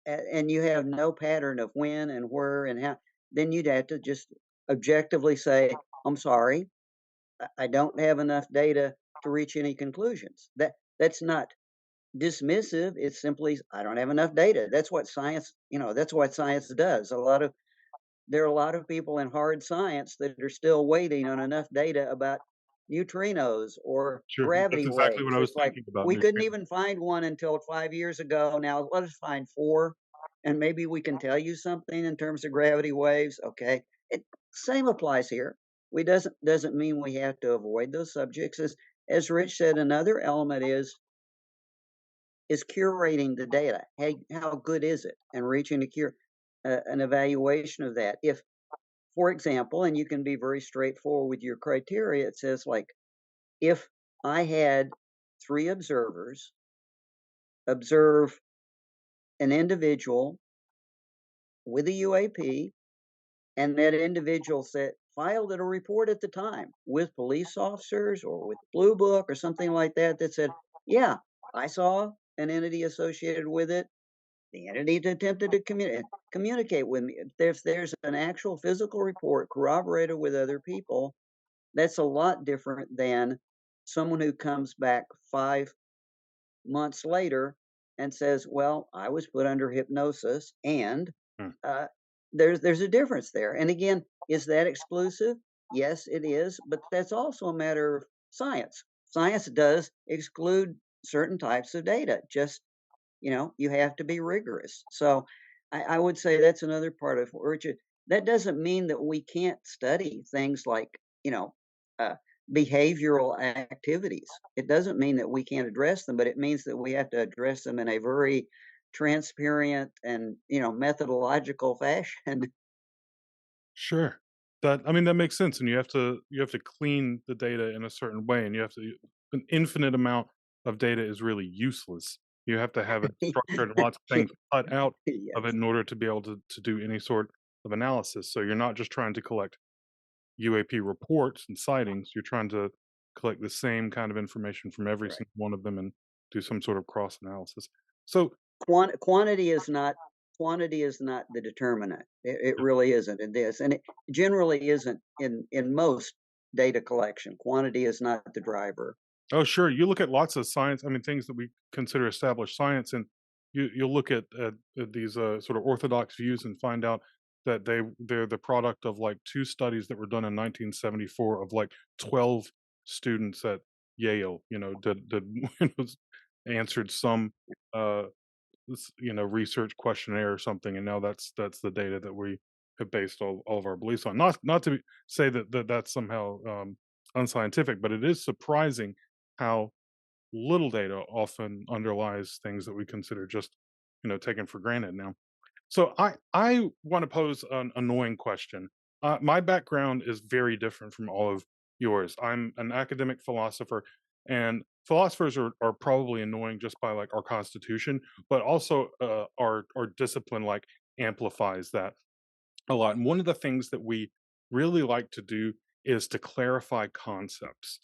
and you have no pattern of when and where and how, then you'd have to just objectively say, I'm sorry, I don't have enough data to reach any conclusions. That's not dismissive. It's simply I don't have enough data. That's what science, that's what science does. There are a lot of people in hard science that are still waiting on enough data about neutrinos or Sure. That's gravity exactly what waves. I was It's like thinking about. we couldn't Neutrinos. even find one until 5 years ago. Now let us find 4, and maybe we can tell you something in terms of gravity waves. Okay, it same applies here. We doesn't mean we have to avoid those subjects. As Rich said, another element is curating the data. Hey, how good is it? And reaching an evaluation of that. If, for example, and you can be very straightforward with your criteria, it says like, if I had 3 observers observe an individual with a UAP, and that individual filed a report at the time with police officers or with Blue Book or something like that that said, yeah, I saw an entity associated with it. The entity attempted to communicate with me. If there's an actual physical report corroborated with other people, that's a lot different than someone who comes back 5 months later and says, "Well, I was put under hypnosis," and Hmm. there's a difference there. And again, is that exclusive? Yes, it is, but that's also a matter of science. Science does exclude certain types of data. Just you have to be rigorous. So I would say that's another part of Richard. That doesn't mean that we can't study things like, uh, behavioral activities. It doesn't mean that we can't address them, but it means that we have to address them in a very transparent and, methodological fashion. Sure. That makes sense, and you have to clean the data in a certain way, and an infinite amount of data is really useless. You have to have it structured and lots of things cut out of it Yes, in order to be able to do any sort of analysis. So you're not just trying to collect UAP reports and sightings, you're trying to collect the same kind of information from every correct. single one of them and do some sort of cross analysis. So Quantity is not the determinant. It really isn't in this, and it generally isn't in most data collection. Quantity is not the driver. oh, sure. You look at lots of science. Things that we consider established science, and you'll look at these sort of orthodox views and find out that they're the product of like 2 studies that were done in 1974 of like 12 students at Yale. Did answered some uh, research questionnaire or something, and now that's the data that we have based all of our beliefs on. Not to say that that's somehow unscientific, but it is surprising how little data often underlies things that we consider just, taken for granted now. So I want to pose an annoying question. My background is very different from all of yours. I'm an academic philosopher, and philosophers are probably annoying just by like our constitution, but also our discipline like amplifies that a lot. And one of the things that we really like to do is to clarify concepts.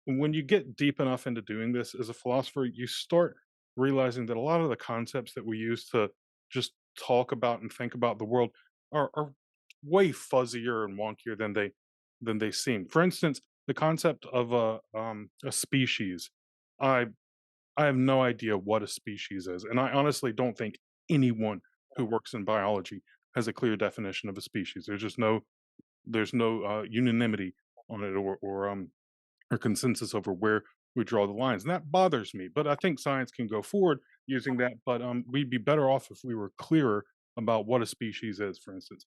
When you get deep enough into doing this as a philosopher, you start realizing that a lot of the concepts that we use to just talk about and think about the world are way fuzzier and wonkier than they seem. For instance, the concept of a species. I I have no idea what a species is, and I honestly don't think anyone who works in biology has a clear definition of a species. There's no unanimity on it or consensus over where we draw the lines, and that bothers me. But I think science can go forward using that. But we'd be better off if we were clearer about what a species is. For instance,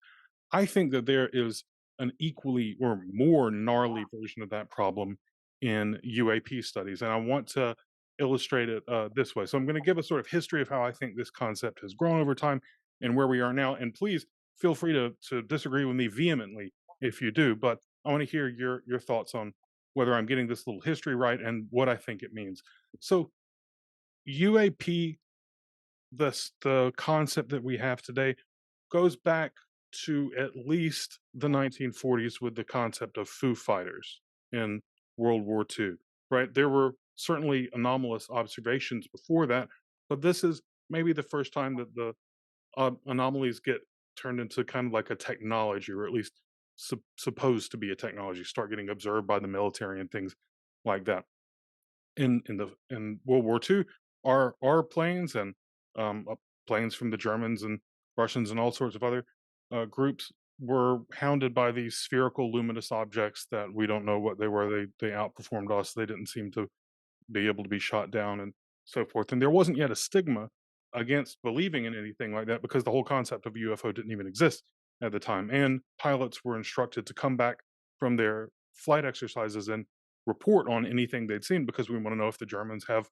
I think that there is an equally or more gnarly version of that problem in UAP studies, and I want to illustrate it this way. So I'm going to give a sort of history of how I think this concept has grown over time and where we are now. And please feel free to disagree with me vehemently if you do. But I want to hear your thoughts on whether I'm getting this little history right and what I think it means. So UAP, the concept that we have today, goes back to at least the 1940s with the concept of Foo Fighters in World War II. Right, there were certainly anomalous observations before that, but this is maybe the first time that the anomalies get turned into kind of like a technology, or at least supposed to be a technology, start getting observed by the military and things like that. In World War II, our planes and planes from the Germans and Russians and all sorts of other groups were hounded by these spherical luminous objects that we don't know what they were. They outperformed us. They didn't seem to be able to be shot down and so forth. And there wasn't yet a stigma against believing in anything like that because the whole concept of UFO didn't even exist at the time. And pilots were instructed to come back from their flight exercises and report on anything they'd seen because we want to know if the Germans have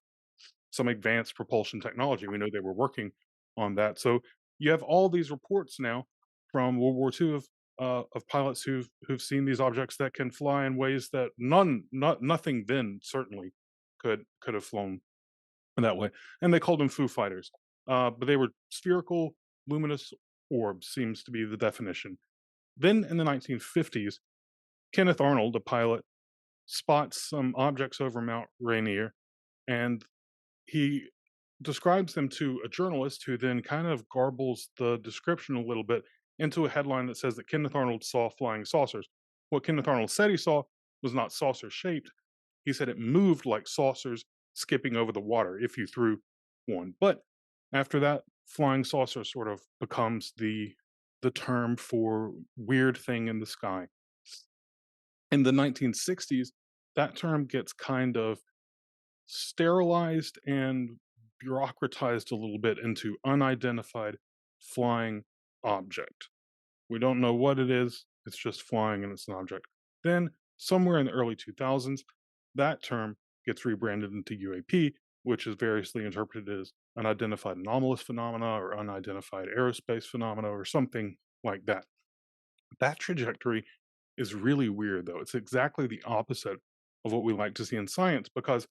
some advanced propulsion technology. We know they were working on that. So you have all these reports now from World War II of pilots who've seen these objects that can fly in ways that nothing then certainly could have flown that way, and they called them Foo Fighters. But they were spherical, luminous orbs, seems to be the definition. Then in the 1950s, Kenneth Arnold, a pilot, spots some objects over Mount Rainier, and he describes them to a journalist who then kind of garbles the description a little bit into a headline that says that Kenneth Arnold saw flying saucers. What Kenneth Arnold said he saw was not saucer shaped. He said it moved like saucers skipping over the water if you threw one. But after that, flying saucer sort of becomes the term for weird thing in the sky. In the 1960s, that term gets kind of sterilized and bureaucratized a little bit into unidentified flying object. We don't know what it is, it's just flying and it's an object. Then, somewhere in the early 2000s, that term gets rebranded into UAP, which is variously interpreted as unidentified anomalous phenomena or unidentified aerospace phenomena or something like that. That trajectory is really weird, though. It's exactly the opposite of what we like to see in science because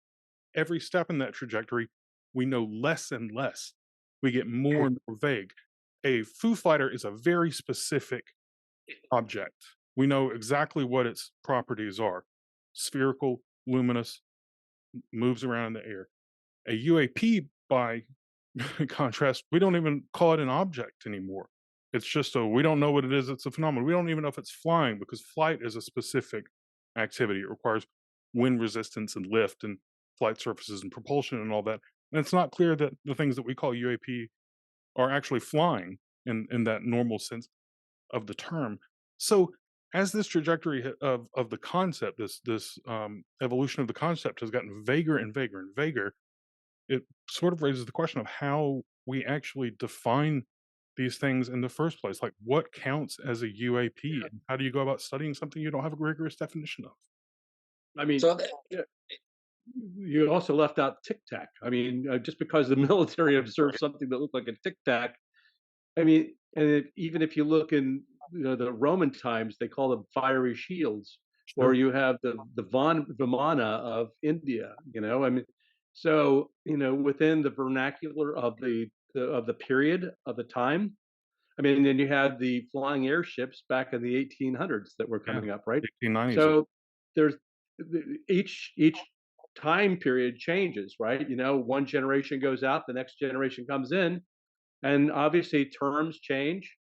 every step in that trajectory, we know less and less. We get more and more vague. A Foo Fighter is a very specific object. We know exactly what its properties are: spherical, luminous, moves around in the air. A UAP, by contrast, we don't even call it an object anymore. It's just we don't know what it is. It's a phenomenon. We don't even know if it's flying because flight is a specific activity. It requires wind resistance and lift and flight surfaces and propulsion and all that. And it's not clear that the things that we call UAP are actually flying in that normal sense of the term. So as this trajectory of the concept, this evolution of the concept has gotten vaguer and vaguer and vaguer, it sort of raises the question of how we actually define these things in the first place. Like, what counts as a UAP, and how do you go about studying something you don't have a rigorous definition of? I mean, So yeah, you also left out tic tac. I mean, just because the military observed something that looked like a tic tac, I mean, even if you look in the Roman times, they call them fiery shields, or Sure. you have the Vimana of India. I mean, so within the vernacular of the period of the time. I mean, then you had the flying airships back in the 1800s that were Yeah. coming up, right? 1890s. So there's each time period changes, right? One generation goes out, the next generation comes in, and obviously terms change,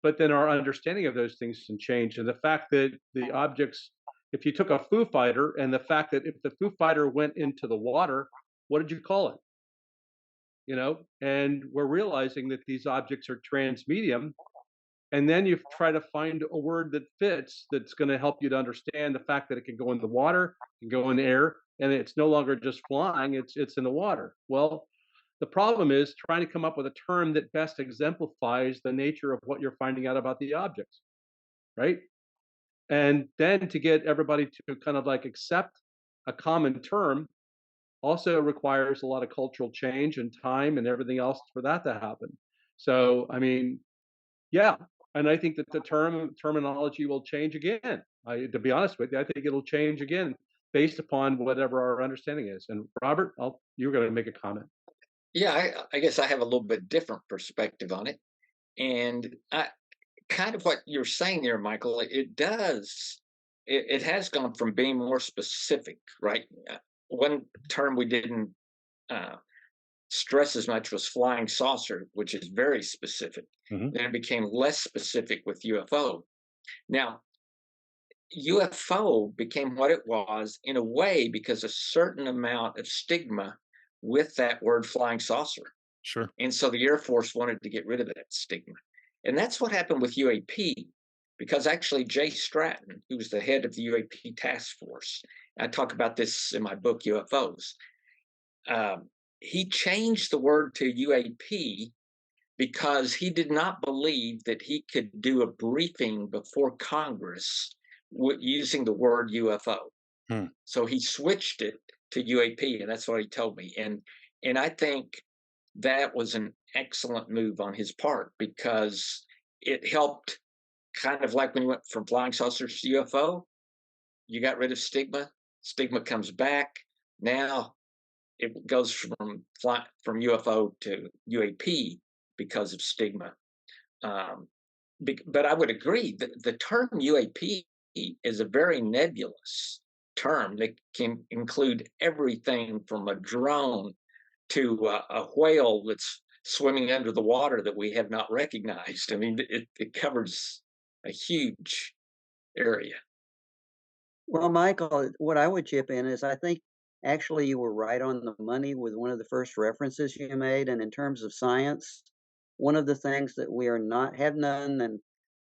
but then our understanding of those things can change. And the fact that the objects, if you took a Foo Fighter, and the fact that if the Foo Fighter went into the water, what did you call it? And we're realizing that these objects are transmedium, and then you try to find a word that fits, that's going to help you to understand the fact that it can go in the water, can go in the air, and it's no longer just flying, it's in the water. Well, the problem is trying to come up with a term that best exemplifies the nature of what you're finding out about the objects, right? And then to get everybody to kind of like accept a common term also requires a lot of cultural change and time and everything else for that to happen. So, I mean, yeah, and I think that the terminology will change again. To be honest with you, I think it'll change again based upon whatever our understanding is. And Robert, you're going to make a comment. Yeah, I guess I have a little bit different perspective on it. And I kind of what you're saying there, Michael, it has gone from being more specific, right? One term we didn't uh, stress as much was flying saucer, which is very specific. Hmm. Then it became less specific with UFO. Now, UFO became what it was in a way because a certain amount of stigma with that word flying saucer. Sure. And so the Air Force wanted to get rid of that stigma. And that's what happened with UAP, because actually Jay Stratton, who's the head of the UAP task force, I talk about this in my book, UFOs, he changed the word to UAP because he did not believe that he could do a briefing before Congress using the word UFO. Hmm. So he switched it to UAP, and that's what he told me. And I think that was an excellent move on his part because it helped, kind of like when you went from flying saucers to UFO, you got rid of stigma. Stigma comes back. Now it goes from UFO to UAP because of stigma. Um, but I would agree that the term UAP is a very nebulous term that can include everything from a drone to a whale that's swimming under the water that we have not recognized. I mean, it covers a huge area. Well, Michael, what I would chip in is I think actually you were right on the money with one of the first references you made. And in terms of science, one of the things that we are not have none,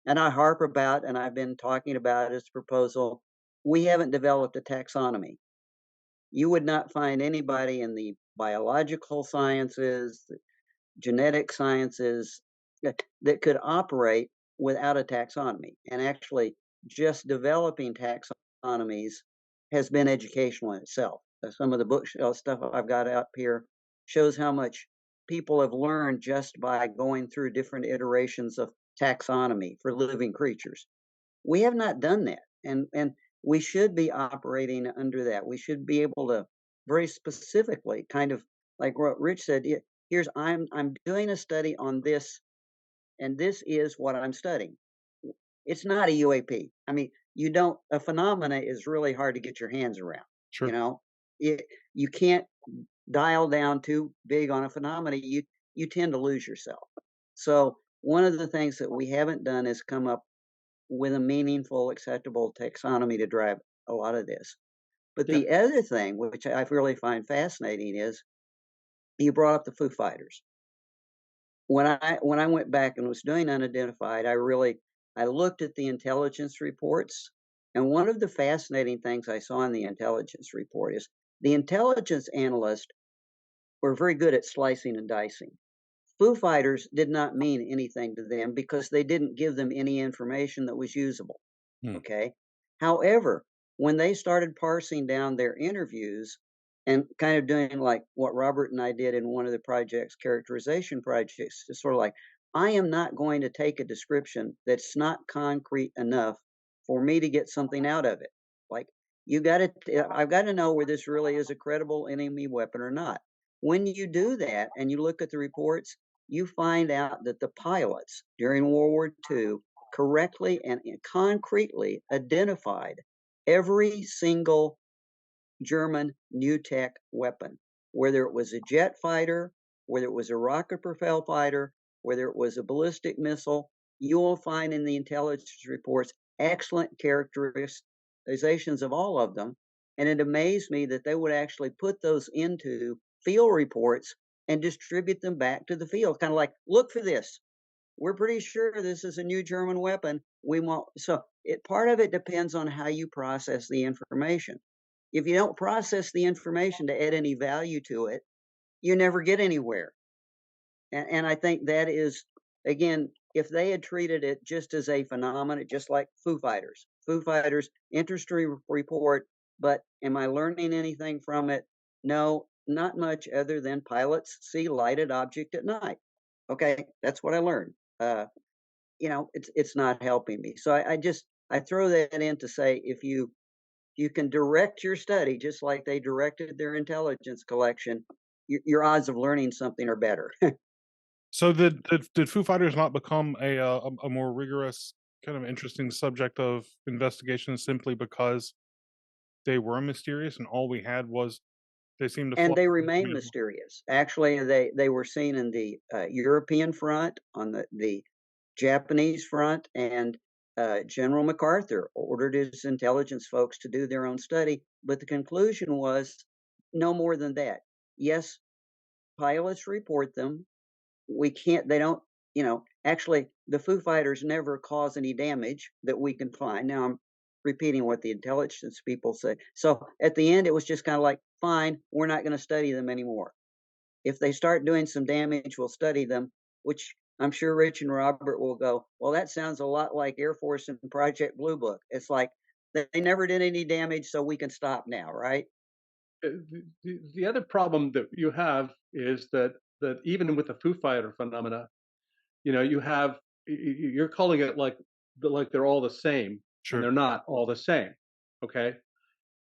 and I harp about, and I've been talking about is proposal. We haven't developed a taxonomy. You would not find anybody in the biological sciences, the genetic sciences that could operate without a taxonomy. And actually, just developing taxonomies has been educational in itself. Some of the bookshelf stuff I've got up here shows how much people have learned just by going through different iterations of taxonomy for living creatures. We have not done that, and we should be operating under that. We should be able to very specifically, kind of like what Rich said. Here's I'm doing a study on this, and this is what I'm studying. It's not a UAP. I mean, you don't. A phenomena is really hard to get your hands around. You Sure. know, you can't dial down too big on a phenomena. You tend to lose yourself. So one of the things that we haven't done is come up with a meaningful, acceptable taxonomy to drive a lot of this. But Yeah. the other thing, which I really find fascinating, is you brought up the Foo Fighters. When I went back and was doing unidentified, I looked at the intelligence reports, and one of the fascinating things I saw in the intelligence report is the intelligence analysts were very good at slicing and dicing. Foo Fighters did not mean anything to them because they didn't give them any information that was usable. Hmm. Okay. However, when they started parsing down their interviews, and kind of doing like what Robert and I did in one of the projects, characterization projects. It's sort of like, I am not going to take a description that's not concrete enough for me to get something out of it. Like, I've got to know where this really is a credible enemy weapon or not. When you do that and you look at the reports, you find out that the pilots during World War II correctly and concretely identified every single German new tech weapon, whether it was a jet fighter, whether it was a rocket propelled fighter, whether it was a ballistic missile. You will find in the intelligence reports excellent characterizations of all of them. And it amazed me that they would actually put those into field reports and distribute them back to the field. Kind of like, look for this. We're pretty sure this is a new German weapon. We want so it part of it depends on how you process the information. If you don't process the information to add any value to it, you never get anywhere. And I think that is, again, if they had treated it just as a phenomenon, just like Foo Fighters. Foo Fighters, interesting report, but am I learning anything from it? No, not much other than pilots see lighted object at night. Okay, that's what I learned. It's not helping me. So I throw that in to say if you can direct your study just like they directed their intelligence collection, your odds of learning something are better. So did Foo Fighters not become a more rigorous, kind of interesting subject of investigation simply because they were mysterious and all we had was they seemed to fly? And they remain mysterious. Actually, they were seen in the European front, on the Japanese front, and General MacArthur ordered his intelligence folks to do their own study. But the conclusion was no more than that. Yes, pilots report them. They don't, actually, the Foo Fighters never cause any damage that we can find. Now, I'm repeating what the intelligence people say. So at the end, it was just kind of like, fine, we're not going to study them anymore. If they start doing some damage, we'll study them, which I'm sure Rich and Robert will go, well, that sounds a lot like Air Force and Project Blue Book. It's like they never did any damage, so we can stop now, right? The other problem that you have is that even with the Foo Fighter phenomena, you're calling it like they're all the same, and Sure. they're not all the same. Okay,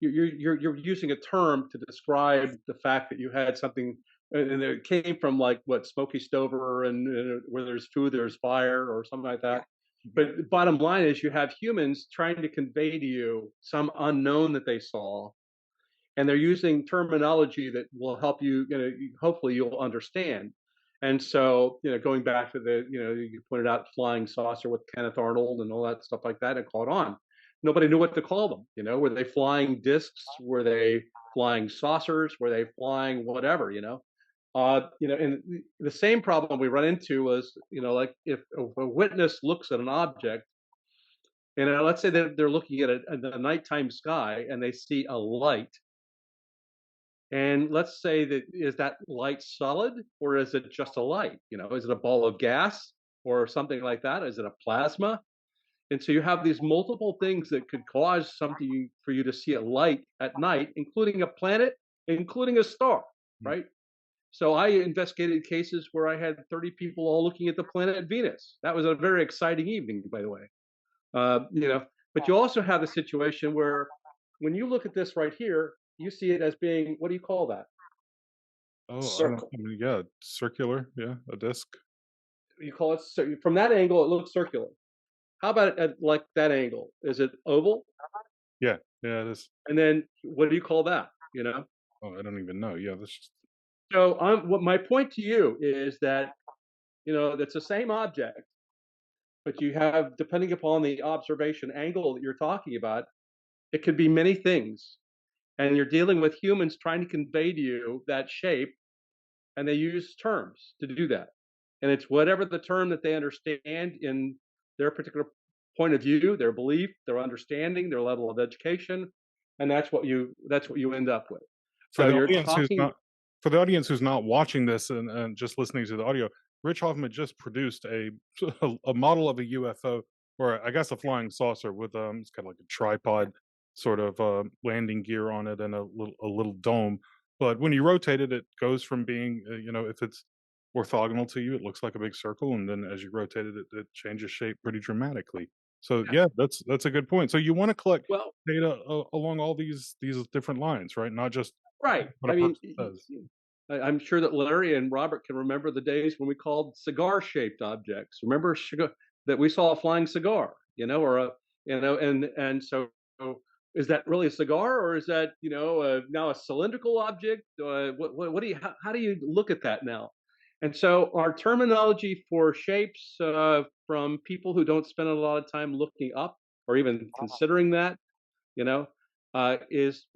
you're using a term to describe the fact that you had something, and it came from like what Smoky Stover, and where there's food, there's fire, or something like that. But the bottom line is, you have humans trying to convey to you some unknown that they saw, and they're using terminology that will help you, hopefully you'll understand. And so, going back to you pointed out flying saucer with Kenneth Arnold and all that stuff like that, and caught on. Nobody knew what to call them. Were they flying discs? Were they flying saucers? Were they flying whatever? And the same problem we run into was, like if a witness looks at an object, and let's say that they're looking at a nighttime sky and they see a light. And let's say that, is that light solid, or is it just a light? Is it a ball of gas or something like that? Is it a plasma? And so you have these multiple things that could cause something for you to see a light at night, including a planet, including a star, right? So I investigated cases where I had 30 people all looking at the planet Venus. That was a very exciting evening, by the way. But you also have the situation where when you look at this right here, you see it as being, what do you call that? Oh, Circle. yeah, circular, yeah, a disc. You call it, so from that angle, it looks circular. How about at like that angle? Is it oval? Yeah, it is. And then what do you call that? Oh, I don't even know. Yeah, that's just So what my point to you is that, that's the same object, but you have, depending upon the observation angle that you're talking about, it could be many things. And you're dealing with humans trying to convey to you that shape, and they use terms to do that. And it's whatever the term that they understand in their particular point of view, their belief, their understanding, their level of education, and that's what you end up with. for So the you're audience who's talking. not for the audience who's not watching this and just listening to the audio. Rich Hoffman just produced a model of a UFO, or I guess a flying saucer with it's kind of like a tripod sort of landing gear on it and a little dome. But when you rotate it, it goes from being, if it's orthogonal to you, it looks like a big circle, and then as you rotate it, it changes shape pretty dramatically. So Yeah. yeah, that's a good point. So you want to collect Well, data along all these different lines, right? Not just right. what I a mean, person says. I'm sure that Larry and Robert can remember the days when we called cigar-shaped objects. Remember that we saw a flying cigar, or and so is that really a cigar, or is that now a cylindrical object? What do you how do you look at that now? And so our terminology for shapes from people who don't spend a lot of time looking up or even considering that, you know, is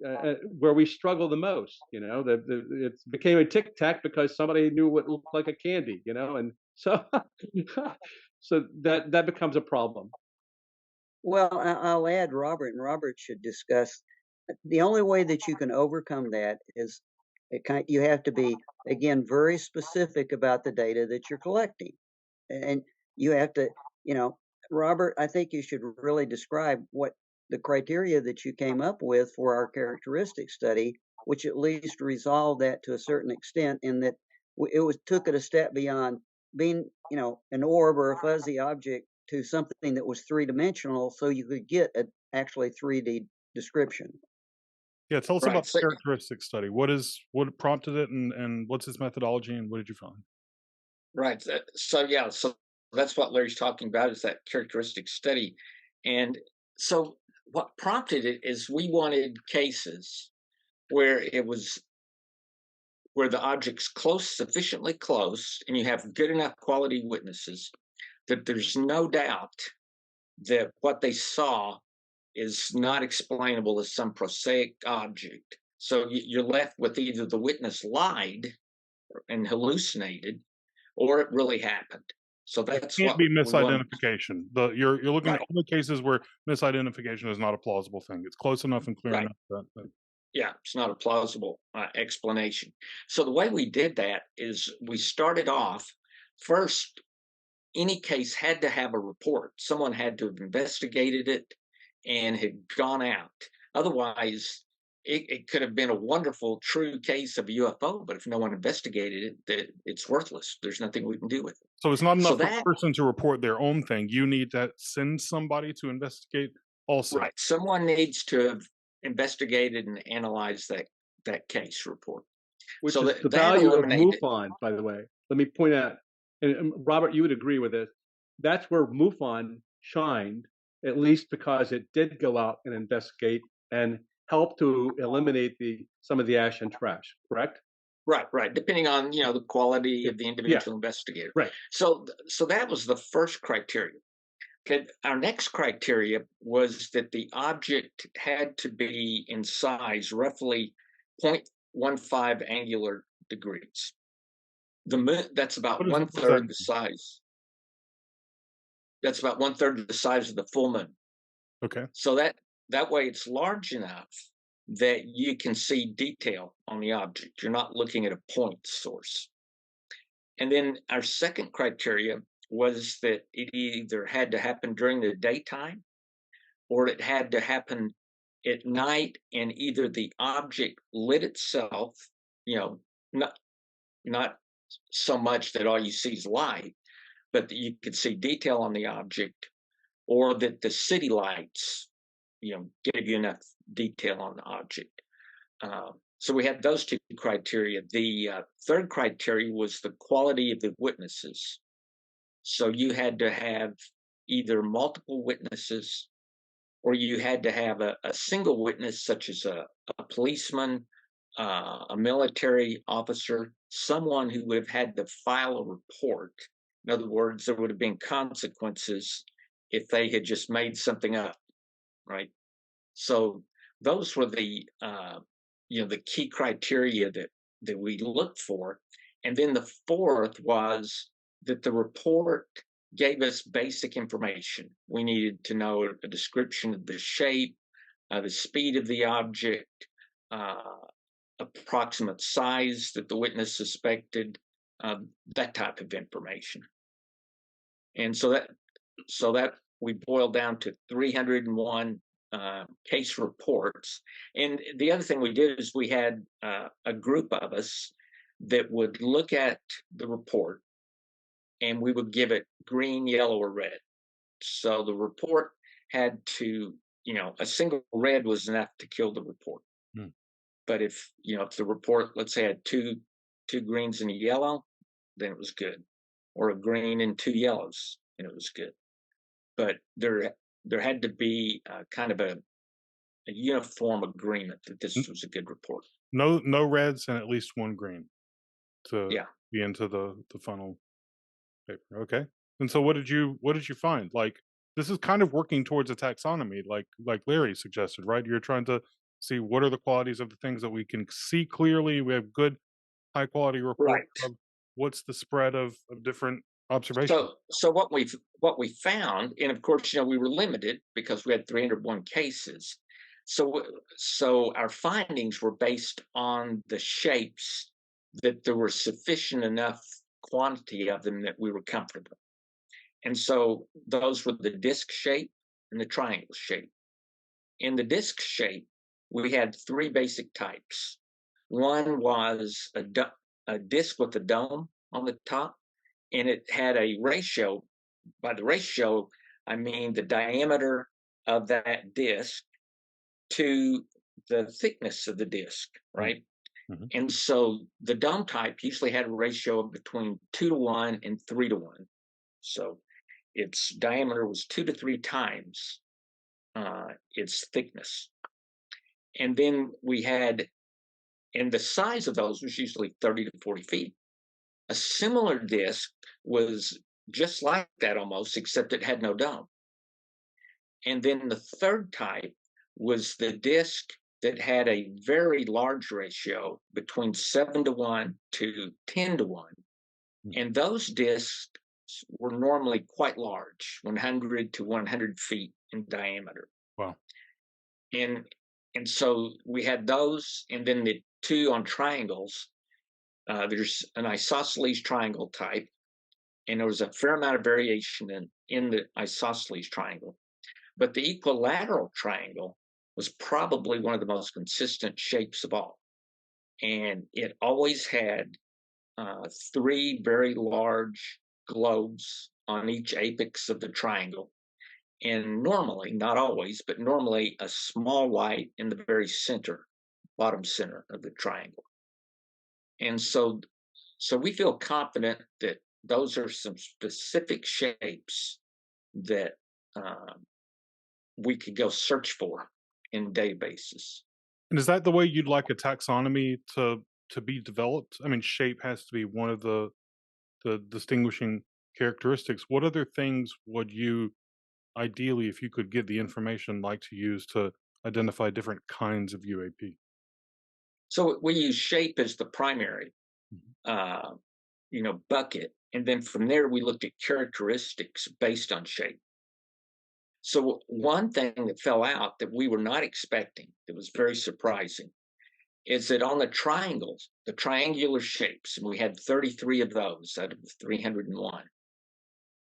where we struggle the most. It became a tic tac because somebody knew what looked like a candy, and so so that becomes a problem. Well, I'll add Robert, and Robert should discuss. The only way that you can overcome that is you have to be, again, very specific about the data that you're collecting. And you have to, Robert, I think you should really describe what the criteria that you came up with for our characteristic study, which at least resolved that to a certain extent, in that took it a step beyond being, an orb or a fuzzy object to something that was three-dimensional, so you could get an actually 3D description. Yeah, tell us about Right. the characteristic study. What prompted it, and what's its methodology, and what did you find? Right. So yeah, so that's what Larry's talking about, is that characteristic study. And so what prompted it is we wanted cases where the object's sufficiently close, and you have good enough quality witnesses that there's no doubt that what they saw is not explainable as some prosaic object. So you're left with either the witness lied and hallucinated, or it really happened. So It that's can't what be we want. misidentification. You're looking at Right, only cases where misidentification is not a plausible thing. It's close enough and clear right. enough that Yeah, it's not a plausible explanation. So the way we did that is we started off first. Any case had to have a report. Someone had to have investigated it and had gone out. Otherwise, it could have been a wonderful, true case of a UFO, but if no one investigated it, it's worthless. There's nothing we can do with it. so it's not So enough for that, a person to report their own thing. You need to send somebody to investigate also. right, someone needs to have investigated and analyzed that case report. Which So is the that value of eliminated. MUFON, by the way. Let me point out, and Robert, you would agree with this. That's where MUFON shined, at least because it did go out and investigate and help to eliminate some of the ash and trash. Correct? Right, right. Depending on the quality of the Yeah. individual investigator. Right. So that was the first criteria. Okay, our next criteria was that the object had to be in size roughly 0.15 angular degrees. The moon, that's about What one does that third mean? the size. That's about one third of the size of the full moon. Okay. So that way it's large enough that you can see detail on the object. You're not looking at a point source. And then our second criteria was that it either had to happen during the daytime or it had to happen at night, and either the object lit itself, not not so much that all you see is light, but that you could see detail on the object, or that the city lights, give you enough detail on the object. So we had those two criteria. The third criteria was the quality of the witnesses. So you had to have either multiple witnesses, or you had to have a single witness, such as a policeman, a military officer, someone who would have had to file a report. In other words, there would have been consequences if they had just made something up, right? So those were the key criteria that we looked for. And then the fourth was that the report gave us basic information. We needed to know a description of the shape, the speed of the object, approximate size that the witness suspected, that type of information. And so that we boiled down to 301 case reports. And the other thing we did is we had a group of us that would look at the report, and we would give it green, yellow, or red. So the report had to, a single red was enough to kill the report. Hmm. But if the report, let's say, had two greens and a yellow, then it was good, or a green and two yellows, and it was good. But there had to be kind of a uniform agreement that this was a good report. No reds and at least one green to Yeah. be into the final paper. Okay. And so what did you find? Like, this is kind of working towards a taxonomy, like Larry suggested, right? You're trying to see what are the qualities of the things that we can see clearly. We have good high quality reports Right. of what's the spread of different observations. So what we found, and of course, we were limited because we had 301 cases. So our findings were based on the shapes, that there were sufficient enough quantity of them that we were comfortable. And so those were the disc shape and the triangle shape. In the disc shape, we had three basic types. One was a disc with a dome on the top, and it had a ratio. By the ratio, I mean the diameter of that disc to the thickness of the disc, right? Mm-hmm. And so the dome type usually had a ratio of between 2-to-1 and 3-to-1. So its diameter was 2 to 3 times its thickness. And then we had, and the size of those was usually 30 to 40 feet. A similar disc was just like that almost, except it had no dome. And then the third type was the disc that had a very large ratio between 7-to-1 to 10-to-1. And those discs were normally quite large, 100 to 100 feet in diameter. Wow. And so we had those, and then the two on triangles. There's an isosceles triangle type, and there was a fair amount of variation in the isosceles triangle. But the equilateral triangle was probably one of the most consistent shapes of all. And it always had three very large globes on each apex of the triangle. And normally, not always, but normally a small light in the very center, bottom center of the triangle. And so we feel confident that those are some specific shapes that we could go search for in databases. And is that the way you'd like a taxonomy to be developed? I mean, shape has to be one of the distinguishing characteristics. What other things would you ideally, if you could get the information, like to use to identify different kinds of UAP? So we use shape as the primary, bucket, and then from there we looked at characteristics based on shape. So one thing that fell out that we were not expecting, that was very surprising, is that on the triangles, the triangular shapes, and we had 33 of those out of the 301,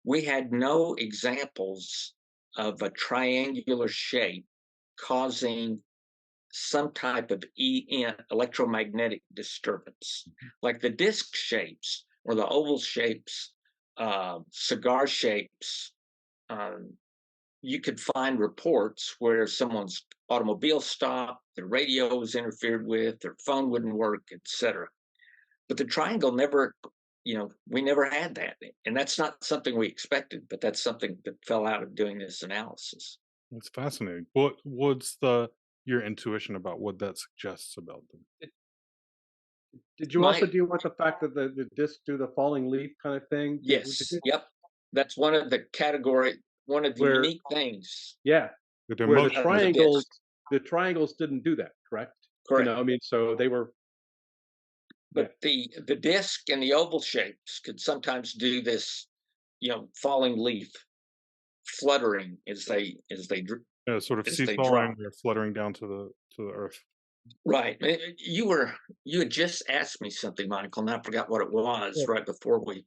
we had no examples of a triangular shape causing some type of electromagnetic disturbance. Like the disc shapes or the oval shapes, cigar shapes, you could find reports where someone's automobile stopped, their radio was interfered with, their phone wouldn't work, etc. But the triangle never, we never had that. And that's not something we expected, but that's something that fell out of doing this analysis. That's fascinating. What's your intuition about what that suggests about them? Did you also deal with the fact that the discs do the falling leaf kind of thing? Yes. Yep. That's one of the unique things. Yeah. Where the triangles didn't do that, correct? Correct. So they were. But the disc and the oval shapes could sometimes do this, falling leaf fluttering as they sort of seesawing or fluttering down to the earth. Right. You had just asked me something, Michael, and I forgot what it was right before we.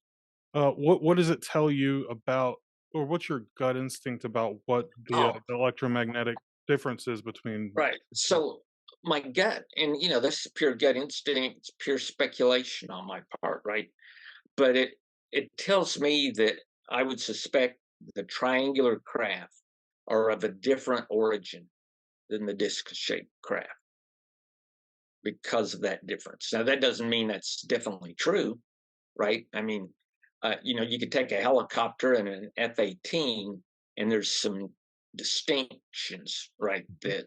What does it tell you about, or what's your gut instinct about what the electromagnetic differences between. Right. So my gut, and this is pure gut instinct, it's pure speculation on my part, right? But it tells me that I would suspect the triangular craft are of a different origin than the disc-shaped craft because of that difference. Now that doesn't mean that's definitely true, right? I mean, you could take a helicopter and an F-18, and there's some distinctions, right, that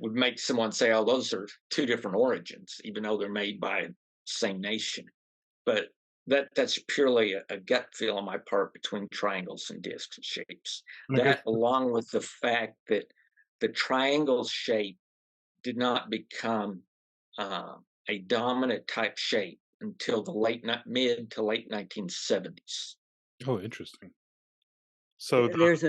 would make someone say, "Oh, those are two different origins," even though they're made by the same nation. But that's purely a gut feel on my part between triangles and disc shapes. And I guess That, along with the fact that the triangle shape did not become a dominant type shape until the mid to late 1970s. oh, interesting. So There's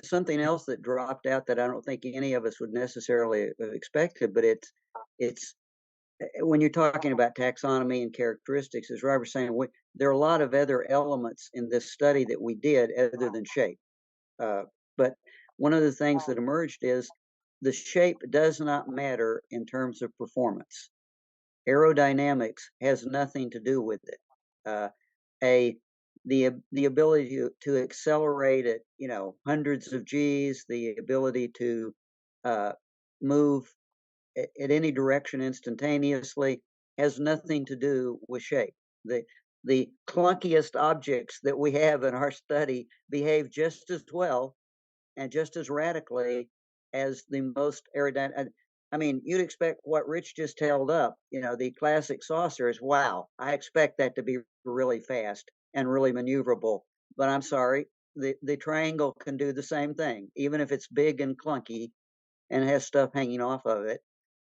something else that dropped out that I don't think any of us would necessarily have expected, but it's when you're talking about taxonomy and characteristics, as Robert's saying, there are a lot of other elements in this study that we did other than shape. But one of the things that emerged is the shape does not matter in terms of performance. Aerodynamics has nothing to do with it. The ability to accelerate at hundreds of G's, the ability to move at any direction instantaneously has nothing to do with shape. The clunkiest objects that we have in our study behave just as well and just as radically as the most aerodynamic. I mean, you'd expect what Rich just held up, the classic saucer is, wow, I expect that to be really fast and really maneuverable. But I'm sorry, the triangle can do the same thing, even if it's big and clunky and has stuff hanging off of it.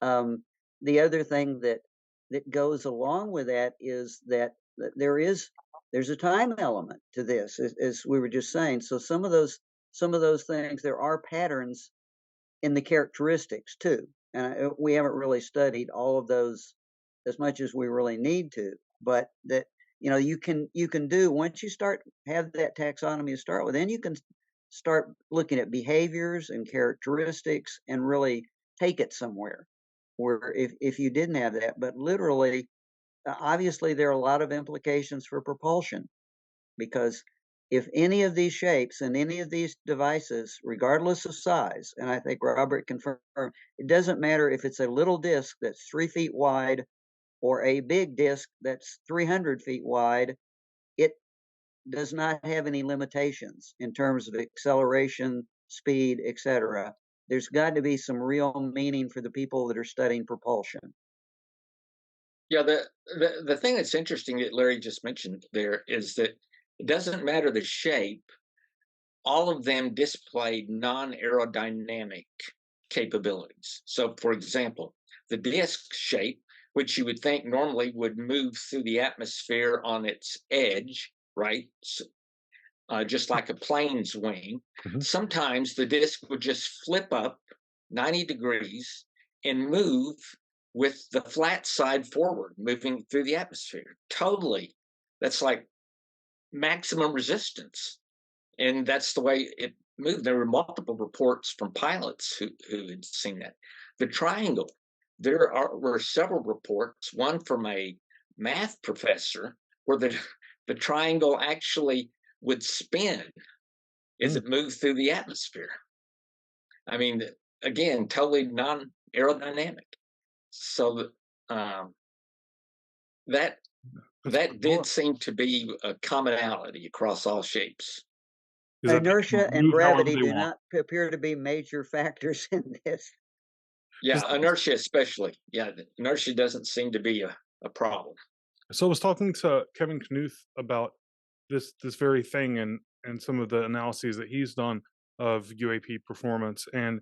The other thing that goes along with that is that there's a time element to this, as we were just saying. So some of those things, there are patterns in the characteristics too, and we haven't really studied all of those as much as we really need to. But that you can do, once you have that taxonomy to start with, then you can start looking at behaviors and characteristics and really take it somewhere. Where if you didn't have that, but literally, obviously there are a lot of implications for propulsion, because if any of these shapes and any of these devices, regardless of size, and I think Robert confirmed, it doesn't matter if it's a little disc that's 3 feet wide or a big disc that's 300 feet wide, it does not have any limitations in terms of acceleration, speed, etc. There's got to be some real meaning for the people that are studying propulsion. Yeah, the thing that's interesting that Larry just mentioned there is that it doesn't matter the shape, all of them displayed non-aerodynamic capabilities. So, for example, the disc shape, which you would think normally would move through the atmosphere on its edge, right? So, just like a plane's wing. Mhm. Sometimes the disc would just flip up 90 degrees and move with the flat side forward, moving through the atmosphere. Totally. That's like maximum resistance. And that's the way it moved. There were multiple reports from pilots who had seen that. The triangle, were several reports, one from a math professor, where the triangle actually would spin as it moved through the atmosphere. I mean, again, totally non-aerodynamic. So that did seem to be a commonality across all shapes. Inertia and gravity do not appear to be major factors in this. Yeah, inertia especially. Yeah, inertia doesn't seem to be a problem. So I was talking to Kevin Knuth about this very thing and some of the analyses that he's done of UAP performance, and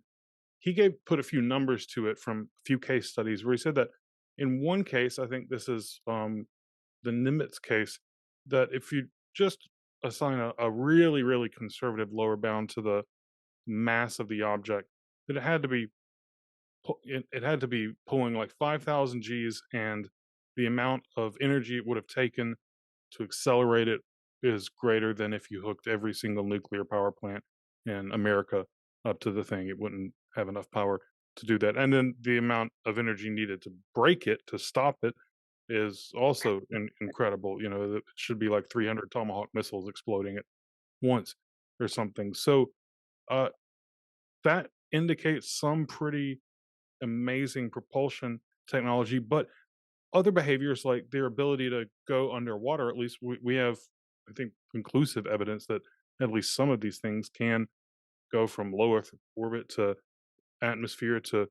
he put a few numbers to it from a few case studies where he said that in one case, I think this is the Nimitz case, that if you just assign a really, really conservative lower bound to the mass of the object, that it had to be pulling like 5,000 Gs, and the amount of energy it would have taken to accelerate it is greater than if you hooked every single nuclear power plant in America up to the thing. It wouldn't have enough power to do that. And then the amount of energy needed to break it, to stop it, is also incredible. You know, it should be like 300 Tomahawk missiles exploding at once or something. So uh, that indicates some pretty amazing propulsion technology, but other behaviors like their ability to go underwater, at least we have, I think, conclusive evidence that at least some of these things can go from low Earth orbit to atmosphere to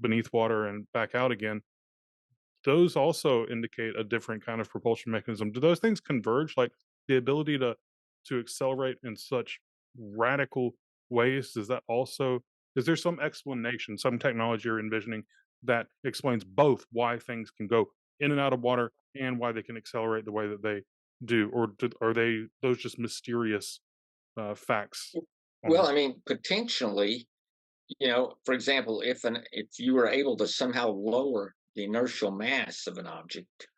beneath water and back out again. Those also indicate a different kind of propulsion mechanism. Do those things converge? Like the ability to accelerate in such radical ways, does that also, is there some explanation, some technology you're envisioning that explains both why things can go in and out of water and why they can accelerate the way that they do? Or are they those just mysterious facts Well, only? I mean, potentially, for example, if you were able to somehow lower the inertial mass of an object,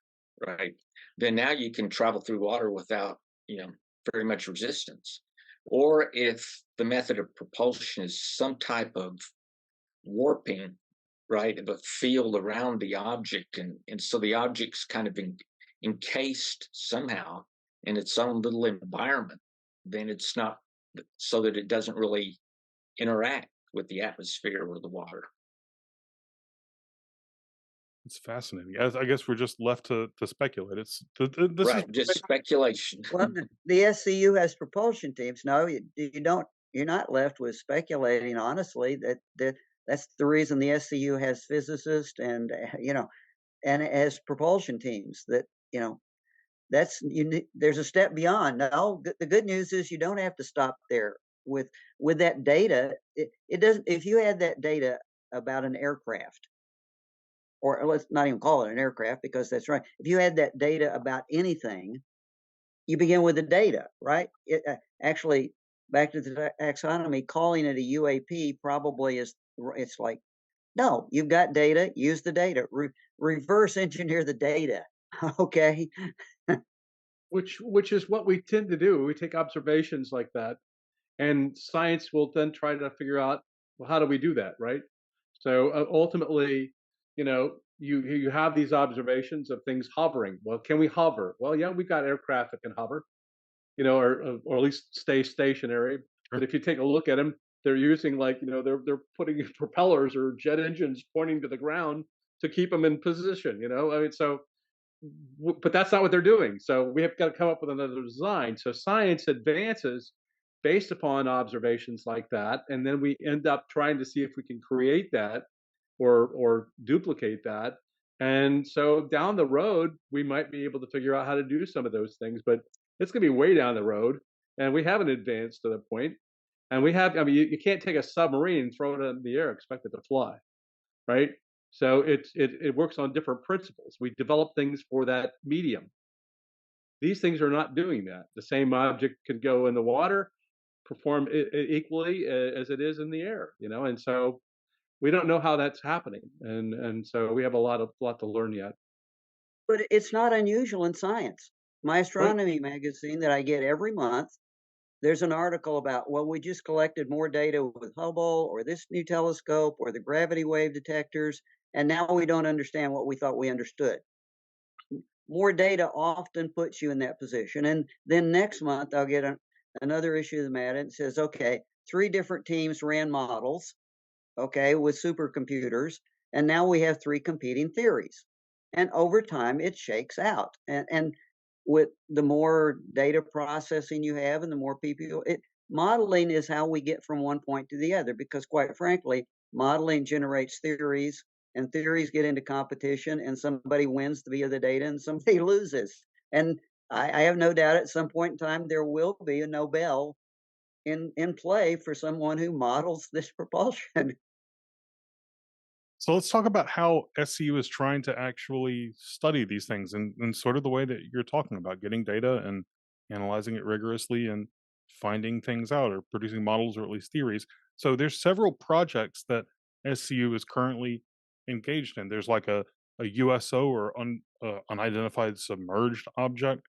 right, then now you can travel through water without, you know, very much resistance. Or if the method of propulsion is some type of warping, right, of a field around the object, and so the object's kind of encased somehow in its own little environment, then it's not, so that it doesn't really interact with the atmosphere or the water. It's fascinating. I guess we're just left to speculate. This is Right, just speculation. Well, the SCU has propulsion teams. No, you don't. You're not left with speculating. Honestly, that's the reason the SCU has physicists and and it has propulsion teams. That that's there's a step beyond. No, the good news is you don't have to stop there with that data. It doesn't. If you had that data about an aircraft, or let's not even call it an aircraft because that's right. If you had that data about anything, you begin with the data, right? Actually, back to the taxonomy, calling it a UAP probably is, it's like, no, you've got data, use the data, reverse engineer the data. Okay. which is what we tend to do. We take observations like that, and science will then try to figure out, well, how do we do that, right? So ultimately, you have these observations of things hovering. Well, can we hover? Well, yeah, we've got aircraft that can hover, or at least stay stationary. But if you take a look at them, they're using, like, they're putting propellers or jet engines pointing to the ground to keep them in position. I mean, so, but that's not what they're doing. So we have got to come up with another design. So science advances based upon observations like that, and then we end up trying to see if we can create that or duplicate that. And so down the road, we might be able to figure out how to do some of those things, but it's going to be way down the road, and we haven't advanced to the point. And we have, I mean, you can't take a submarine and throw it in the air, expect it to fly, right? So it works on different principles. We develop things for that medium. These things are not doing that. The same object could go in the water, perform equally as it is in the air, and so we don't know how that's happening, and so we have a lot to learn yet. But it's not unusual in science. My Right. astronomy magazine that I get every month, there's an article about, well, we just collected more data with Hubble or this new telescope or the gravity wave detectors, and now we don't understand what we thought we understood. More data often puts you in that position. And then next month, I'll get another issue of the magazine. It says, okay, 3 different teams ran models, okay, with supercomputers, and now we have 3 competing theories. And over time, it shakes out. And with the more data processing you have and the more people, modeling is how we get from one point to the other, because quite frankly, modeling generates theories, and theories get into competition, and somebody wins via the data and somebody loses. And I have no doubt at some point in time there will be a Nobel in play for someone who models this propulsion. So let's talk about how SCU is trying to actually study these things in sort of the way that you're talking about, getting data and analyzing it rigorously and finding things out or producing models or at least theories. So there's several projects that SCU is currently engaged in. There's like a USO or unidentified submerged object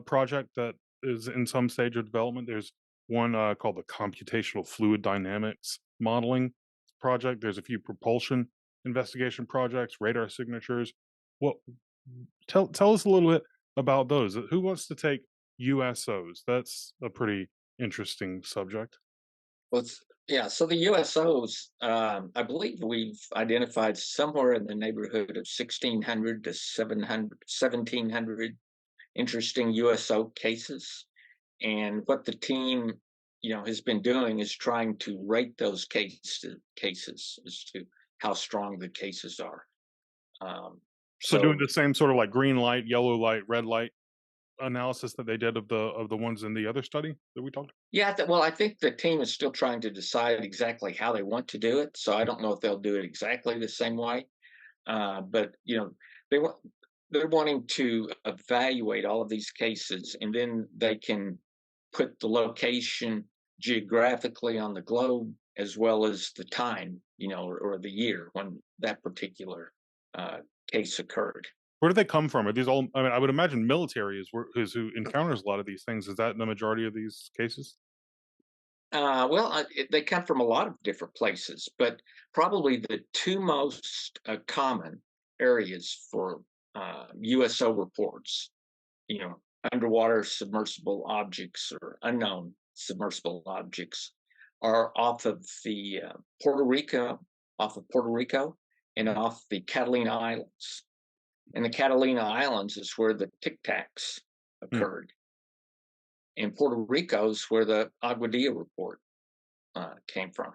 project that is in some stage of development. There's one called the Computational Fluid Dynamics Modeling Project. There's a few propulsion investigation projects, radar signatures. What tell us a little bit about those. Who wants to take USOs? That's a pretty interesting subject. Well, yeah. So the USOs, I believe we've identified somewhere in the neighborhood of 1,600 to 700, 1,700 interesting USO cases. And what the team, has been doing is trying to rate those cases as to how strong the cases are. So doing So the same sort of like green light, yellow light, red light analysis that they did of the ones in the other study that we talked. yeah, well, I think the team is still trying to decide exactly how they want to do it. So I don't know if they'll do it exactly the same way. But they want they're wanting to evaluate all of these cases, and then they can put the location geographically on the globe as well as the time, or the year when that particular case occurred. Where do they come from? Are these all? I mean, I would imagine military is who encounters a lot of these things. Is that the majority of these cases? They come from a lot of different places, but probably the two most common areas for USO reports, you know, underwater submersible objects or unknown submersible objects, are off of the off of Puerto Rico, and off the Catalina Islands. And the Catalina Islands is where the Tic Tacs Hmm. occurred. And Puerto Rico's where the Aguadilla report came from.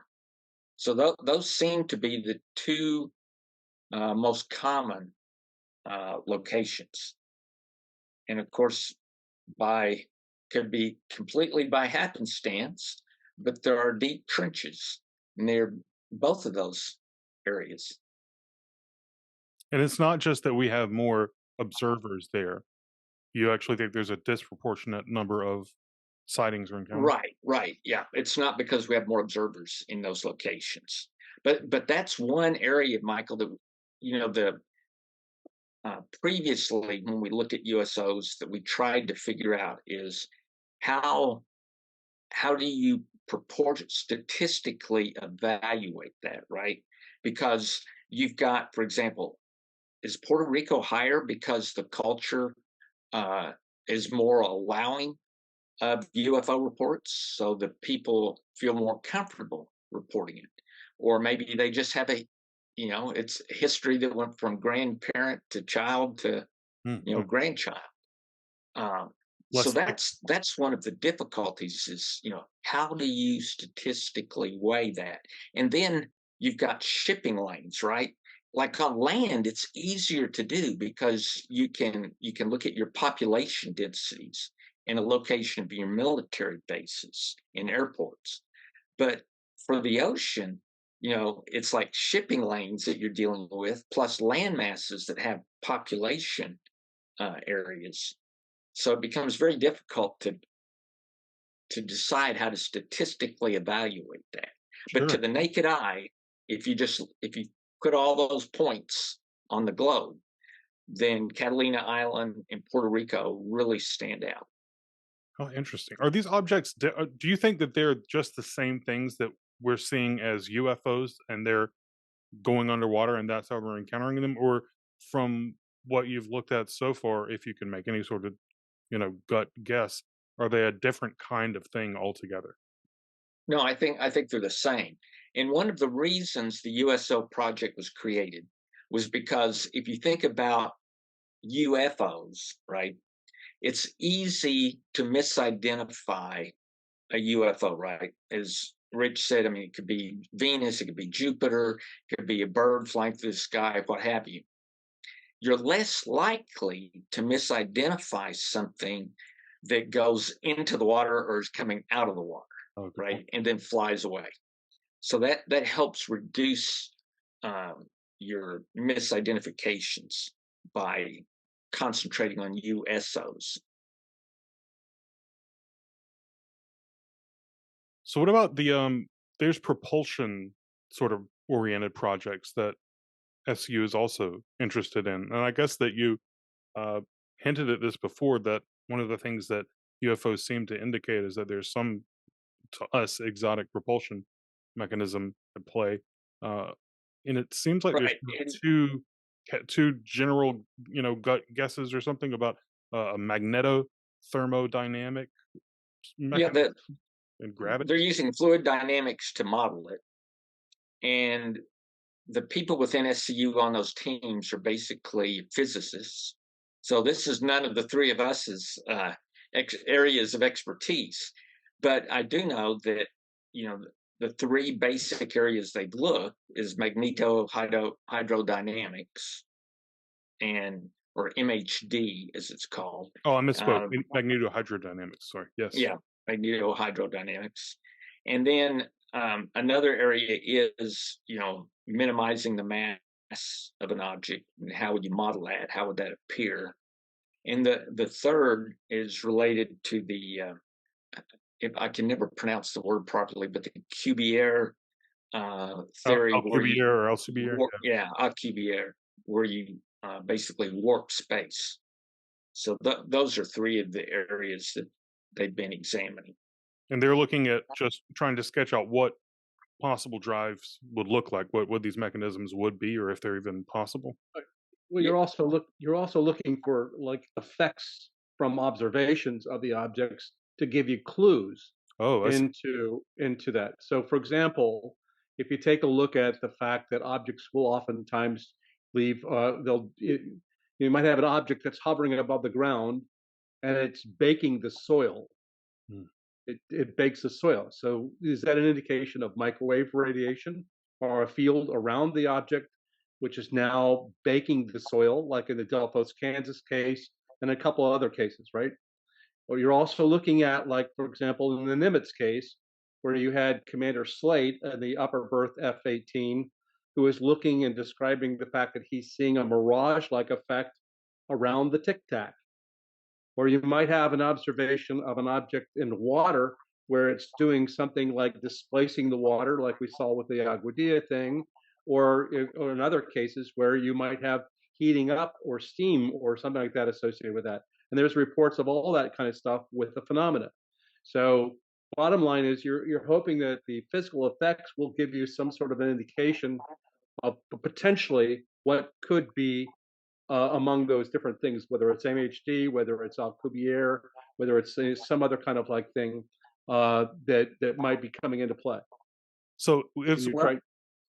So those seem to be the two most common locations. And of course, could be completely by happenstance, but there are deep trenches near both of those areas. And it's not just that we have more observers there. You actually think there's a disproportionate number of sightings or encounters? Right. Yeah, it's not because we have more observers in those locations, but that's one area, Michael, that the previously when we looked at USOs that we tried to figure out is how do you statistically evaluate that, right? Because you've got, for example, is Puerto Rico higher because the culture uh, is more allowing of UFO reports, so the people feel more comfortable reporting it, or maybe they just have it's history that went from grandparent to child to Okay. grandchild. So Less that's one of the difficulties is how do you statistically weigh that, and then you've got shipping lanes, right? Like on land, it's easier to do because you can look at your population densities and a location of your military bases and airports. But for the ocean, it's like shipping lanes that you're dealing with, plus land masses that have population areas. So it becomes very difficult to decide how to statistically evaluate that. But to sure. the naked eye, if you put all those points on the globe, then Catalina Island and Puerto Rico really stand out. Oh, interesting. Are these objects? Do you think that they're just the same things that we're seeing as UFOs, and they're going underwater, and that's how we're encountering them? Or from what you've looked at so far, if you can make any sort of gut guess, are they a different kind of thing altogether? No, I think they're the same. And one of the reasons the USO project was created was because if you think about UFOs, right? It's easy to misidentify a UFO, right? As Rich said, I mean, it could be Venus, it could be Jupiter, it could be a bird flying through the sky, what have you. You're less likely to misidentify something that goes into the water or is coming out of the water, Oh, good point. right? And then flies away. So that helps reduce your misidentifications by concentrating on USOs. So what about there's propulsion sort of oriented projects that SU is also interested in. And I guess that you uh, hinted at this before, that one of the things that UFOs seem to indicate is that there's some to us, exotic propulsion mechanism at play. Uh, and it seems like there's Right. And two general, gut guesses or something about a magnetothermodynamic yeah, mechanism and gravity. they're using fluid dynamics to model it. And the people within SCU on those teams are basically physicists. So this is none of the three of us's areas of expertise. But I do know that, the three basic areas they look is hydrodynamics and or MHD as it's called. Oh, I misspoke. Uh, Magnetohydrodynamics. Sorry. Yes. yeah, magnetohydrodynamics. And then another area is, minimizing the mass of an object and how would you model that? How would that appear? And the third is related to the, if I can never pronounce the word properly, but the Cuvier theory where you, Alcubierre or Alcubierre. Alcubierre, where you basically warp space. So those are three of the areas that they've been examining. And they're looking at just trying to sketch out what possible drives would look like, what these mechanisms would be, or if they're even possible. Well, Yeah. you're also looking for like effects from observations of the objects to give you clues Oh, I see. into that. So, for example, if you take a look at the fact that objects will oftentimes leave, you might have an object that's hovering above the ground and it's baking the soil. Hmm. It bakes the soil. So, is that an indication of microwave radiation or a field around the object, which is now baking the soil, like in the Delphos, Kansas case, and a couple other cases, right? Or you're also looking at, like, for example, in the Nimitz case, where you had Commander Slate in the upper berth F-18, who is looking and describing the fact that he's seeing a mirage-like effect around the Tic Tac. Or you might have an observation of an object in water where it's doing something like displacing the water, like we saw with the Aguadilla thing, or in other cases where you might have heating up or steam or something like that associated with that. And there's reports of all that kind of stuff with the phenomena. So bottom line is you're hoping that the physical effects will give you some sort of an indication of potentially what could be among those different things, whether it's MHD, whether it's Alcubierre, whether it's some other kind of like thing that might be coming into play. So if Well,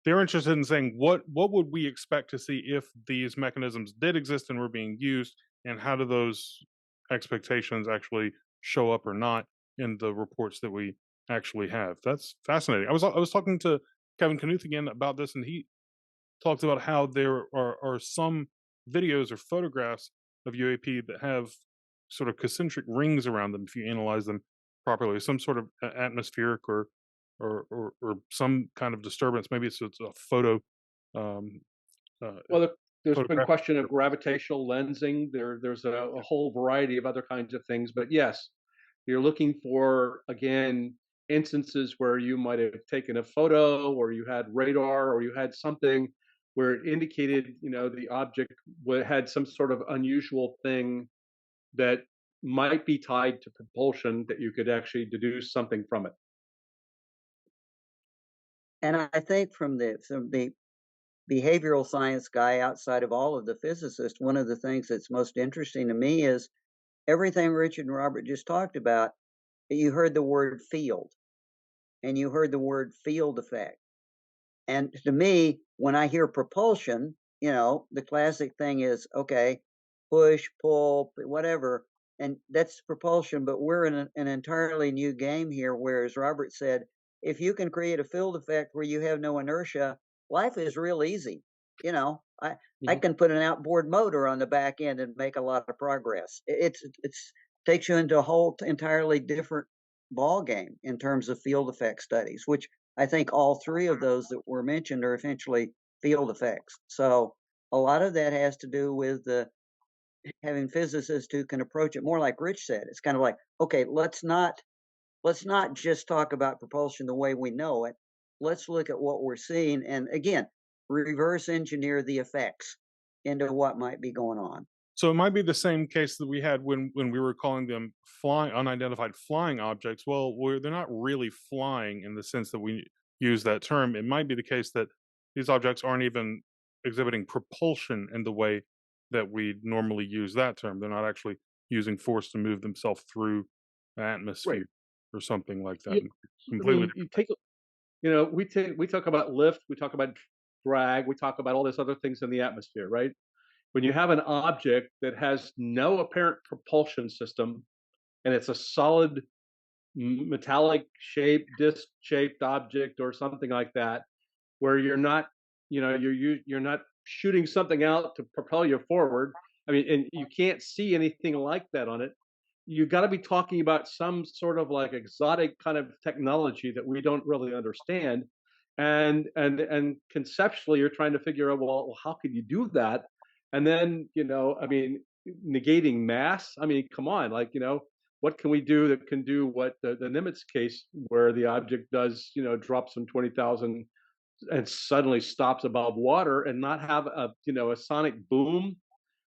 they're interested in saying what would we expect to see if these mechanisms did exist and were being used, and how do those expectations actually show up or not in the reports that we actually have? That's fascinating. I was talking to Kevin Knuth again about this, and he talked about how there are some videos or photographs of UAP that have sort of concentric rings around them if you analyze them properly, some sort of atmospheric or some kind of disturbance. Maybe it's a photo. Um, Well, there's been photographic. question of gravitational lensing. There's a whole variety of other kinds of things, but yes, you're looking for, again, instances where you might have taken a photo or you had radar or you had something where it indicated, the object had some sort of unusual thing that might be tied to propulsion that you could actually deduce something from it. and I think from the behavioral science guy outside of all of the physicists, one of the things that's most interesting to me is everything Richard and Robert just talked about. You heard the word field and you heard the word field effect. And to me, when I hear propulsion, the classic thing is, okay, push, pull, whatever, and that's propulsion. But we're in an entirely new game here. Whereas Robert said, if you can create a field effect where you have no inertia, life is real easy. I can put an outboard motor on the back end and make a lot of progress. It's takes you into a whole entirely different ball game in terms of field effect studies, which I think all three of those that were mentioned are essentially field effects. So a lot of that has to do with having physicists who can approach it more like Rich said. It's kind of like, okay, let's not just talk about propulsion the way we know it. Let's look at what we're seeing, and again, reverse engineer the effects into what might be going on. So it might be the same case that we had when we were calling them flying unidentified flying objects. Well, they're not really flying in the sense that we use that term. It might be the case that these objects aren't even exhibiting propulsion in the way that we normally use that term. They're not actually using force to move themselves through the Right. atmosphere or something like that. You, I Completely mean, you take you know, we talk about lift, we talk about drag, we talk about all these other things in the atmosphere, right? When you have an object that has no apparent propulsion system and it's a solid metallic shaped, disc shaped object or something like that, where you're not, you're not shooting something out to propel you forward. I mean, and you can't see anything like that on it. You got to be talking about some sort of like exotic kind of technology that we don't really understand, and conceptually you're trying to figure out, well, how could you do that? And then, I mean, negating mass. I mean, come on, like, what can we do that can do what the Nimitz case, where the object does, drop some 20,000 and suddenly stops above water, and not have a sonic boom,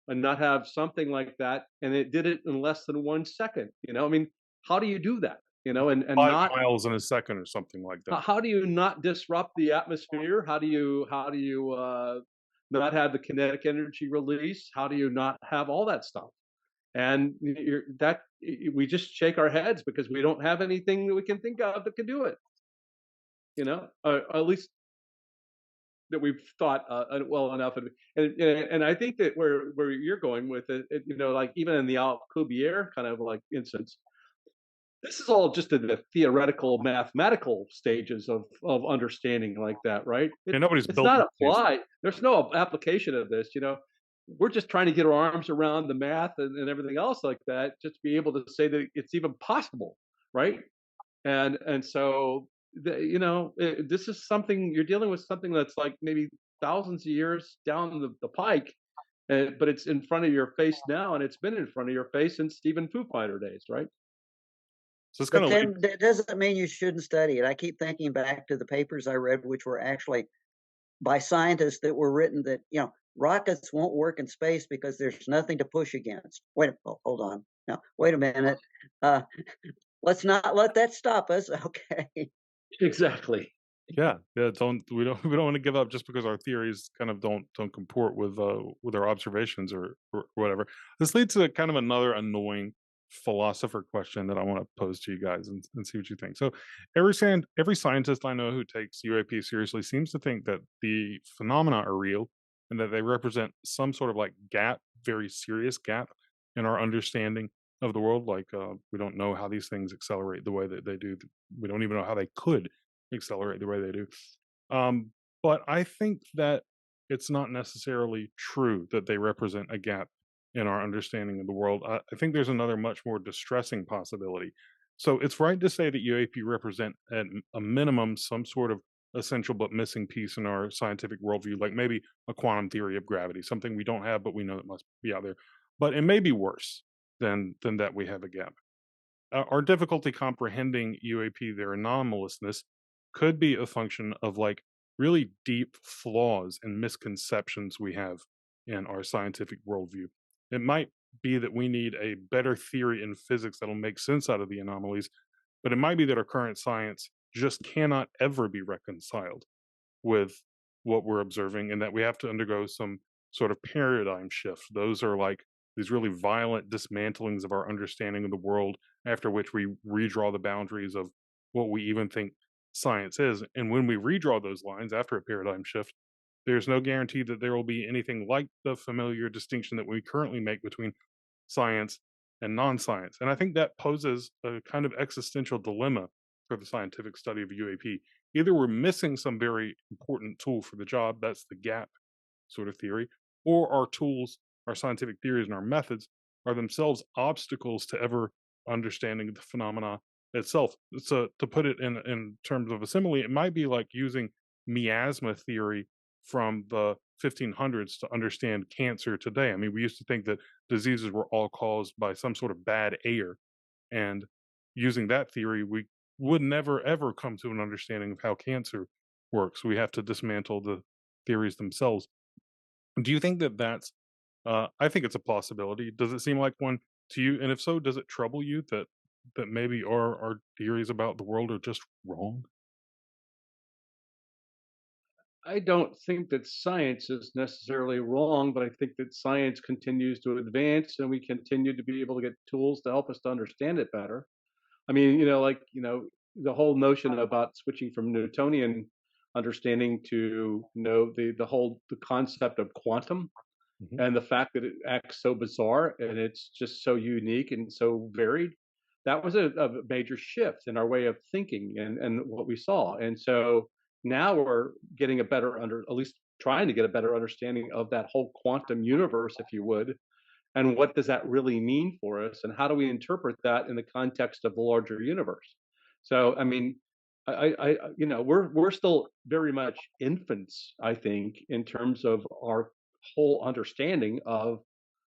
and not have something like that, and it did it in less than 1 second. I mean, how do you do that? And five not, miles in a second or something like that. how do you not disrupt the atmosphere? How do you not have the kinetic energy release? How do you not have all that stuff? And that we just shake our heads because we don't have anything that we can think of that can do it. At least that we've thought well enough. And I think that where you're going with it, like even in the Alcubierre kind of like instance, this is all just in the theoretical mathematical stages of understanding like that, right? And nobody's It's built not these. applied. There's no application of this. We're just trying to get our arms around the math and everything else like that, just to be able to say that it's even possible, right? And so this is something, you're dealing with something that's like maybe thousands of years down the pike, but it's in front of your face now, and it's been in front of your face since Stephen Foo Fighter days, right? So it's But going to lead. then that doesn't mean you shouldn't study it. I keep thinking back to the papers I read, which were actually by scientists that were written that, rockets won't work in space because there's nothing to push against. Wait, hold on. Now, wait a minute. Let's not let that stop us. Okay. Exactly. Yeah. We don't want to give up just because our theories kind of don't comport with our observations or whatever. This leads to kind of another annoying philosopher question that I want to pose to you guys and see what you think. So every scientist I know who takes UAP seriously seems to think that the phenomena are real and that they represent some sort of like gap, very serious gap in our understanding of the world. Like we don't know how these things accelerate the way that they do. We don't even know how they could accelerate the way they do. But I think that it's not necessarily true that they represent a gap in our understanding of the world. I think there's another much more distressing possibility. So it's right to say that UAP represent at a minimum some sort of essential but missing piece in our scientific worldview, like maybe a quantum theory of gravity, something we don't have but we know it must be out there. But it may be worse than that we have a gap. Our difficulty comprehending UAP, their anomalousness, could be a function of like really deep flaws and misconceptions we have in our scientific worldview. It might be that we need a better theory in physics that'll make sense out of the anomalies, but it might be that our current science just cannot ever be reconciled with what we're observing, and that we have to undergo some sort of paradigm shift. Those are like these really violent dismantlings of our understanding of the world, after which we redraw the boundaries of what we even think science is. And when we redraw those lines after a paradigm shift, there's no guarantee that there will be anything like the familiar distinction that we currently make between science and non-science. And I think that poses a kind of existential dilemma for the scientific study of UAP. Either we're missing some very important tool for the job, that's the gap sort of theory, or our tools, our scientific theories and our methods are themselves obstacles to ever understanding the phenomena itself. So to put it in terms of a simile, it might be like using miasma theory from the 1500s to understand cancer today. I mean, we used to think that diseases were all caused by some sort of bad air, and using that theory, we would never ever come to an understanding of how cancer works. We have to dismantle the theories themselves. Do you think that that's I think it's a possibility. Does it seem like one to you? And if so, does it trouble you that maybe our theories about the world are just wrong? I don't think that science is necessarily wrong, but I think that science continues to advance and we continue to be able to get tools to help us to understand it better. I mean, the whole notion about switching from Newtonian understanding to, the concept of quantum Mhm. and the fact that it acts so bizarre and it's just so unique and so varied. That was a major shift in our way of thinking and what we saw. And so now we're getting a better at least trying to get a better understanding of that whole quantum universe, if you would, and what does that really mean for us and how do we interpret that in the context of the larger universe. So I mean, we're still very much infants, I think, in terms of our whole understanding of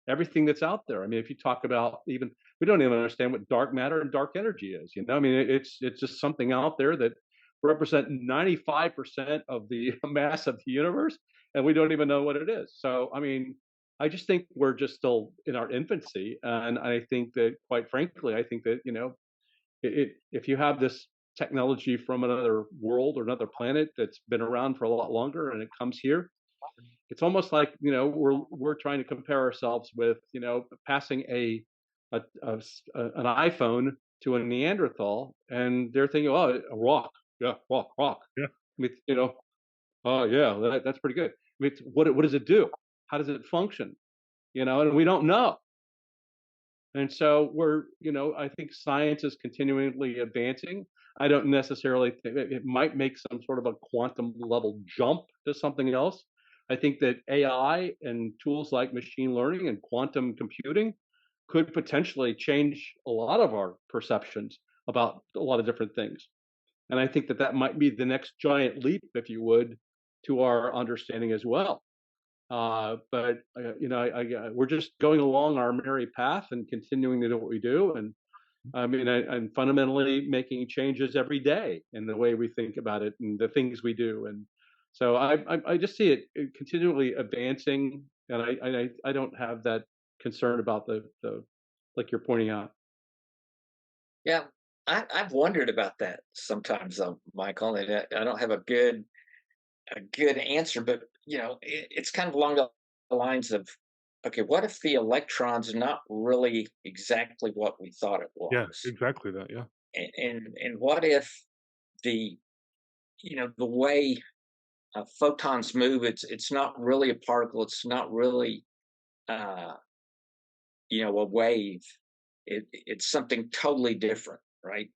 everything that's out there. I mean, if you talk about, even we don't even understand what dark matter and dark energy is. I mean, it's just something out there that represent 95% of the mass of the universe, and we don't even know what it is. So, I mean, I just think we're just still in our infancy, and I think that, quite frankly, I think that if you have this technology from another world or another planet that's been around for a lot longer and it comes here, it's almost like we're trying to compare ourselves with passing an iPhone to a Neanderthal, and they're thinking, oh, a rock, yeah, rock. Yeah. I mean, oh yeah, that's pretty good. I mean, what does it do? How does it function? And we don't know. And so I think science is continually advancing. I don't necessarily think it might make some sort of a quantum level jump to something else. I think that AI and tools like machine learning and quantum computing could potentially change a lot of our perceptions about a lot of different things. And I think that that might be the next giant leap, if you would, to our understanding as well. But we're just going along our merry path and continuing to do what we do. And I mean, I'm fundamentally making changes every day in the way we think about it and the things we do. And so I just see it continually advancing, and I don't have that concern about the like you're pointing out. Yeah, I've wondered about that sometimes, though, Michael. And I don't have a good answer, but it's kind of along the lines of, okay, what if the electron's not really exactly what we thought it Yeah, was, exactly that. Yeah. and what if the the way photons move, it's not really a particle, it's not really uh, a wave, it's something totally different, right?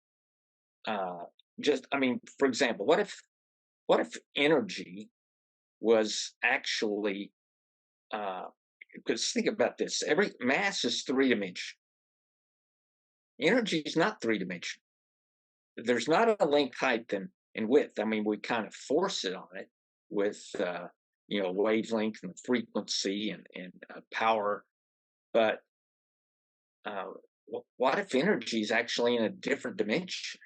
Uh, just, I mean, for example, what if energy was actually because think about this, every mass is three-dimensional, energy is not three-dimensional. There's not a length, height, and width. I mean, we kind of force it on it with wavelength and frequency and power, but uh, what if energy is actually in a different dimension,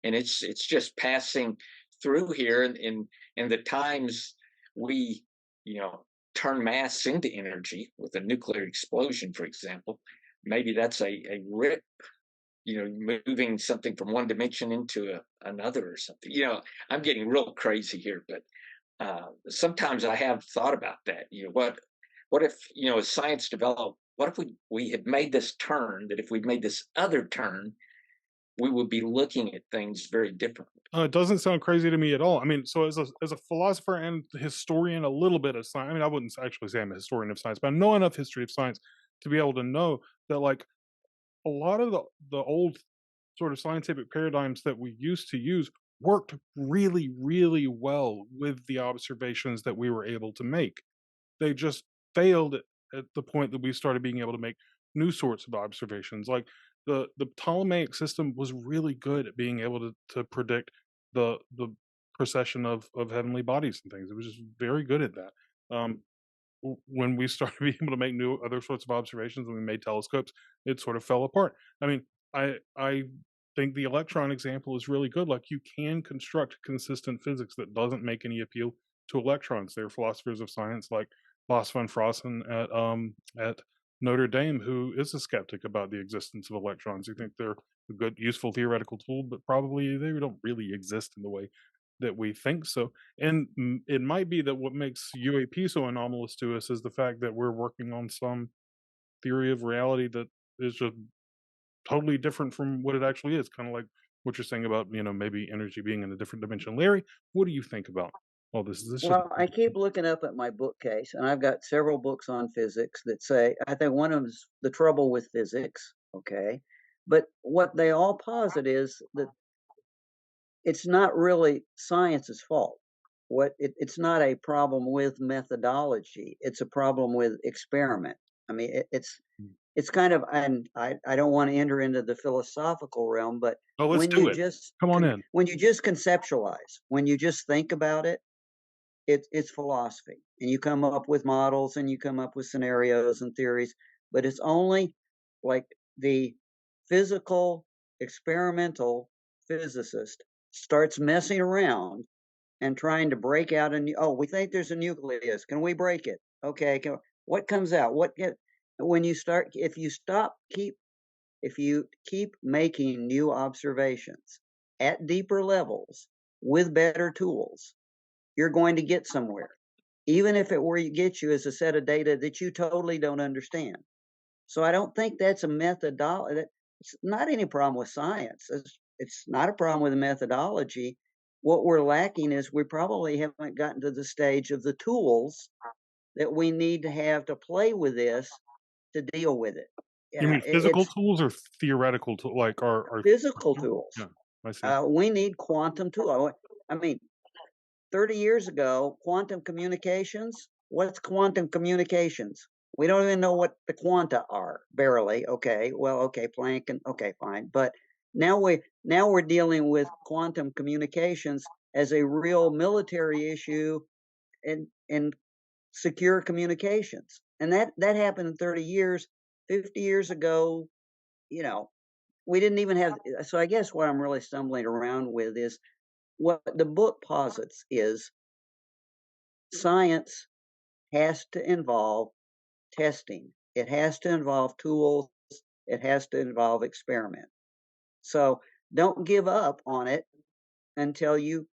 and it's just passing through here, and the times we you know turn mass into energy with a nuclear explosion, for example, maybe that's a rip, moving something from one dimension into another or something. I'm getting real crazy here, but sometimes I have thought about that. What if, as science developed, what if we had made this turn, that if we made this other turn, we would be looking at things very differently. It doesn't sound crazy to me at all. I mean, so as a philosopher and historian, a little bit of science. I mean, I wouldn't actually say I'm a historian of science, but I know enough history of science to be able to know that, like, a lot of the old sort of scientific paradigms that we used to use worked really, really well with the observations that we were able to make. They just failed at the point that we started being able to make new sorts of observations. Like the Ptolemaic system was really good at being able to predict the precession of heavenly bodies and things. It was just very good at that. When we started being able to make new other sorts of observations, when we made telescopes, it sort of fell apart. I mean, I think the electron example is really good. Like, you can construct consistent physics that doesn't make any appeal to electrons. There are philosophers of science like Bas van Frossen at Notre Dame, who is a skeptic about the existence of electrons. You think they're a good, useful theoretical tool, but probably they don't really exist in the way that we think so. And it might be that what makes UAP so anomalous to us is the fact that we're working on some theory of reality that is just totally different from what it actually is. Kind of like what you're saying about, maybe energy being in a different dimension. Larry, what do you think about all this? Is this just Well, I keep looking up at my bookcase, and I've got several books on physics that say, I think one of them is The Trouble with Physics, okay? But what they all posit is that it's not really science's fault. It's not a problem with methodology. It's a problem with experiment. I mean, it's kind of, and I don't want to enter into the philosophical realm, but oh, let's do it. Come on in. when you just conceptualize, when you just think about it, it's philosophy, and you come up with models and you come up with scenarios and theories, but it's only like the physical experimental physicist starts messing around and trying to break out we think there's a nucleus, can we break it? Okay, what comes out, when you start, if you keep making new observations at deeper levels with better tools, you're going to get somewhere, even if it where you get you is a set of data that you totally don't understand. So I don't think that's a methodology. It's not any problem with science. It's not a problem with the methodology. What we're lacking is we probably haven't gotten to the stage of the tools that we need to have to play with this to deal with it. You Yeah, mean physical it's tools or theoretical tools, like our physical tools. yeah, I see. We need quantum tools. I mean, 30 years ago, quantum communications. What's quantum communications? We don't even know what the quanta are, barely. Okay, well, okay, Planck, and okay, fine. But now we're dealing with quantum communications as a real military issue in secure communications. And that happened in 30 years. 50 years ago, you know, we didn't even have. So I guess what I'm really stumbling around with is what the book posits is science has to involve testing. It has to involve tools. It has to involve experiment. So don't give up on it until you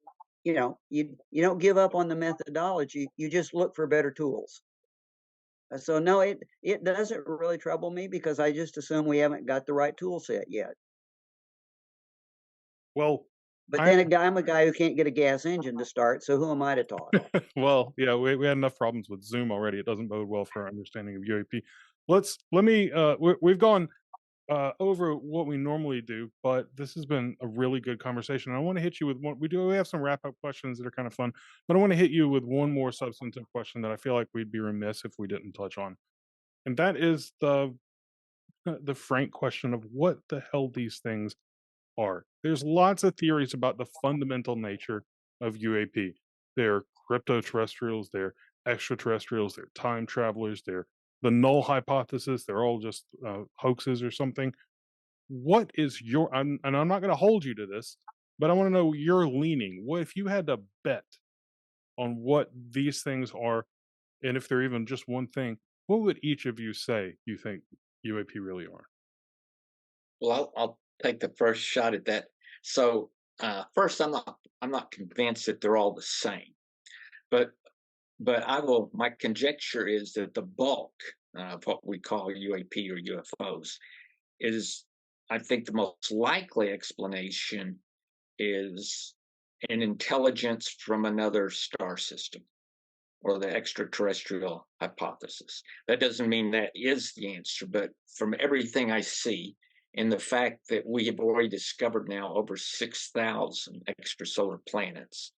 don't give up on the methodology. You just look for better tools. So no, it doesn't really trouble me because I just assume we haven't got the right tool set yet. Well, But I then I'm a guy who can't get a gas engine to start, so who am I to talk? well, yeah, we had enough problems with Zoom already. It doesn't bode well for our understanding of UAP. Let me we've gone over what we normally do, but this has been a really good conversation. I want to hit you with one. We have some wrap up questions that are kind of fun, but I want to hit you with one more substantive question that I feel like we'd be remiss if we didn't touch on, and that is the frank question of what the hell these things are. There's lots of theories about the fundamental nature of UAP. They're crypto-terrestrials, they're extraterrestrials, they're time travelers, they're the null hypothesis, they're all just hoaxes or something. What is your, and I'm not going to hold you to this, but I want to know your leaning. What if you had to bet on what these things are, and if they're even just one thing, what would each of you say you think UAP really are? Well, I'll take the first shot at that. So first, I'm not convinced that they're all the same, but I will. My conjecture is that the bulk of what we call UAP or UFOs is, I think, the most likely explanation is an intelligence from another star system or the extraterrestrial hypothesis. That doesn't mean that is the answer, but from everything I see, and the fact that we have already discovered now over 6,000 extrasolar planets,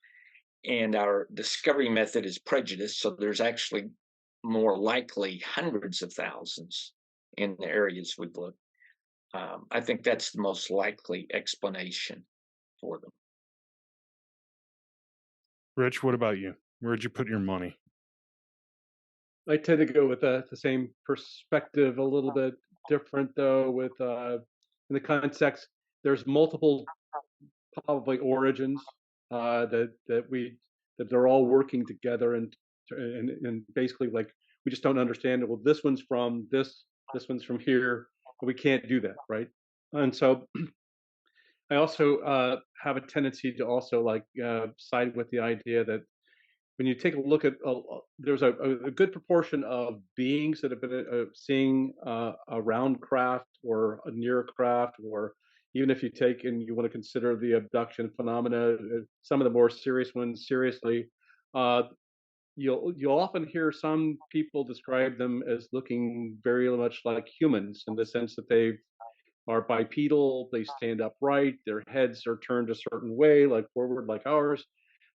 and our discovery method is prejudiced, so there's actually more likely hundreds of thousands in the areas we've looked. I think that's the most likely explanation for them. Rich, what about you? Where'd you put your money? I tend to go with the same perspective, a little bit different though. With in the context, there's multiple probably origins that they're all working together, and and basically like we just don't understand it. Well, this one's from this one's from here, but we can't do that, right? And so I also have a tendency to also like side with the idea that when you take a look at, there's a good proportion of beings that have been seeing a round craft or a near craft, or even if you take and you want to consider the abduction phenomena, some of the more serious ones seriously, uh, you'll often hear some people describe them as looking very much like humans in the sense that they are bipedal, they stand upright, their heads are turned a certain way, like forward, like ours.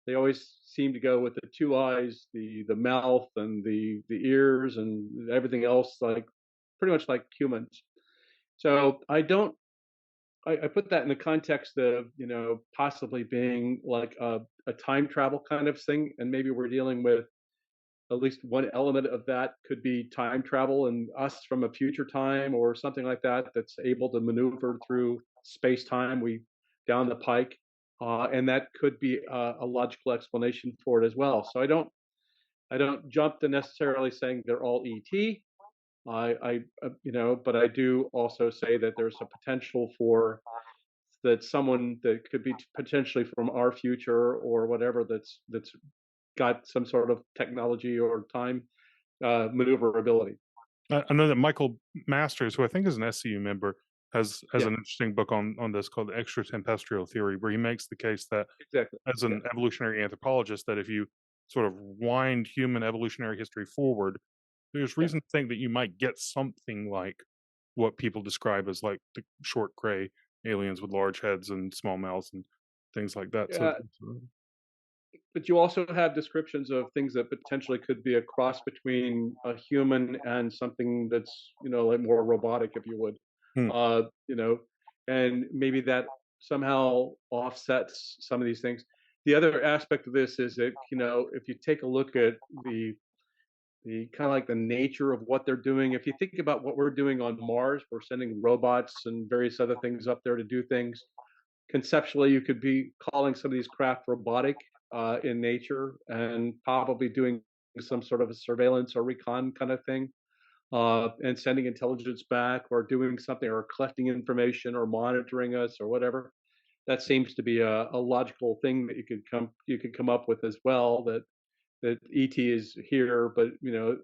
They always seem to go with the two eyes, the mouth, and the ears, and everything else, like pretty much like humans. So I put that in the context of possibly being like a time travel kind of thing, and maybe we're dealing with at least one element of that could be time travel and us from a future time or something like that that's able to maneuver through space time we down the pike, and that could be a logical explanation for it as well. So I don't jump to necessarily saying they're all ET. But I do also say that there's a potential for that someone that could be potentially from our future or whatever that's got some sort of technology or time maneuverability. I know that Michael Masters, who I think is an SCU member, has Yeah, an interesting book on this called the extratempestrial theory, where he makes the case that exactly. as an Yeah, evolutionary anthropologist, that if you sort of wind human evolutionary history forward, there's yeah. reason to think that you might get something like what people describe as like the short gray aliens with large heads and small mouths and things like that. So, Yeah, but you also have descriptions of things that potentially could be a cross between a human and something that's like more robotic, if you would. hmm. uh you know and maybe that somehow offsets some of these things. The other aspect of this is that if you take a look at the kind of like the nature of what they're doing, if you think about what we're doing on Mars, we're sending robots and various other things up there to do things. Conceptually, you could be calling some of these craft robotic in nature and probably doing some sort of a surveillance or recon kind of thing, and sending intelligence back or doing something or collecting information or monitoring us or whatever. That seems to be a logical thing that you could come up with as well. That ET is here, but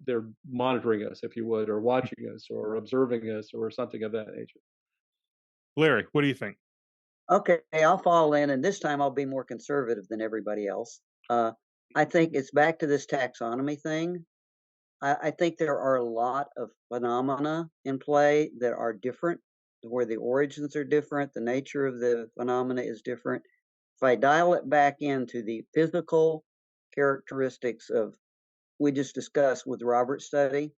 they're monitoring us, if you would, or watching us, or observing us, or something of that nature. Larry, what do you think? Okay, I'll fall in, and this time I'll be more conservative than everybody else. I think it's back to this taxonomy thing. I think there are a lot of phenomena in play that are different, where the origins are different, the nature of the phenomena is different. If I dial it back into the physical characteristics of, we just discussed with Robert's study,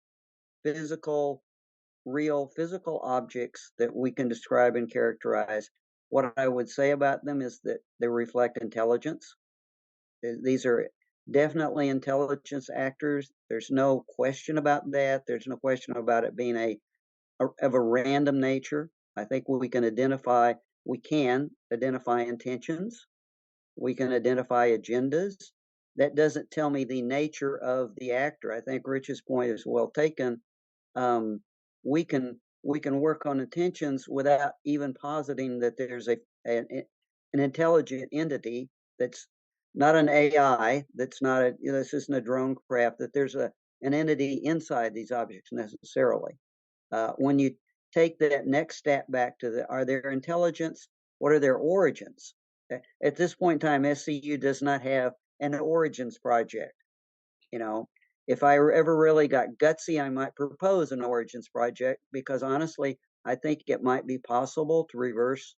real physical objects that we can describe and characterize, what I would say about them is that they reflect intelligence. These are definitely intelligence actors. There's no question about that. There's no question about it being of a random nature. I think we can identify intentions. We can identify agendas. That doesn't tell me the nature of the actor. I think Rich's point is well taken. We can work on intentions without even positing that there's an intelligent entity that's not an AI, that's not this isn't a drone craft, that there's an entity inside these objects necessarily. When you take that next step back to are there intelligence? What are their origins? At this point in time, SCU does not have an origins project. If I ever really got gutsy, I might propose an origins project, because honestly, I think it might be possible to reverse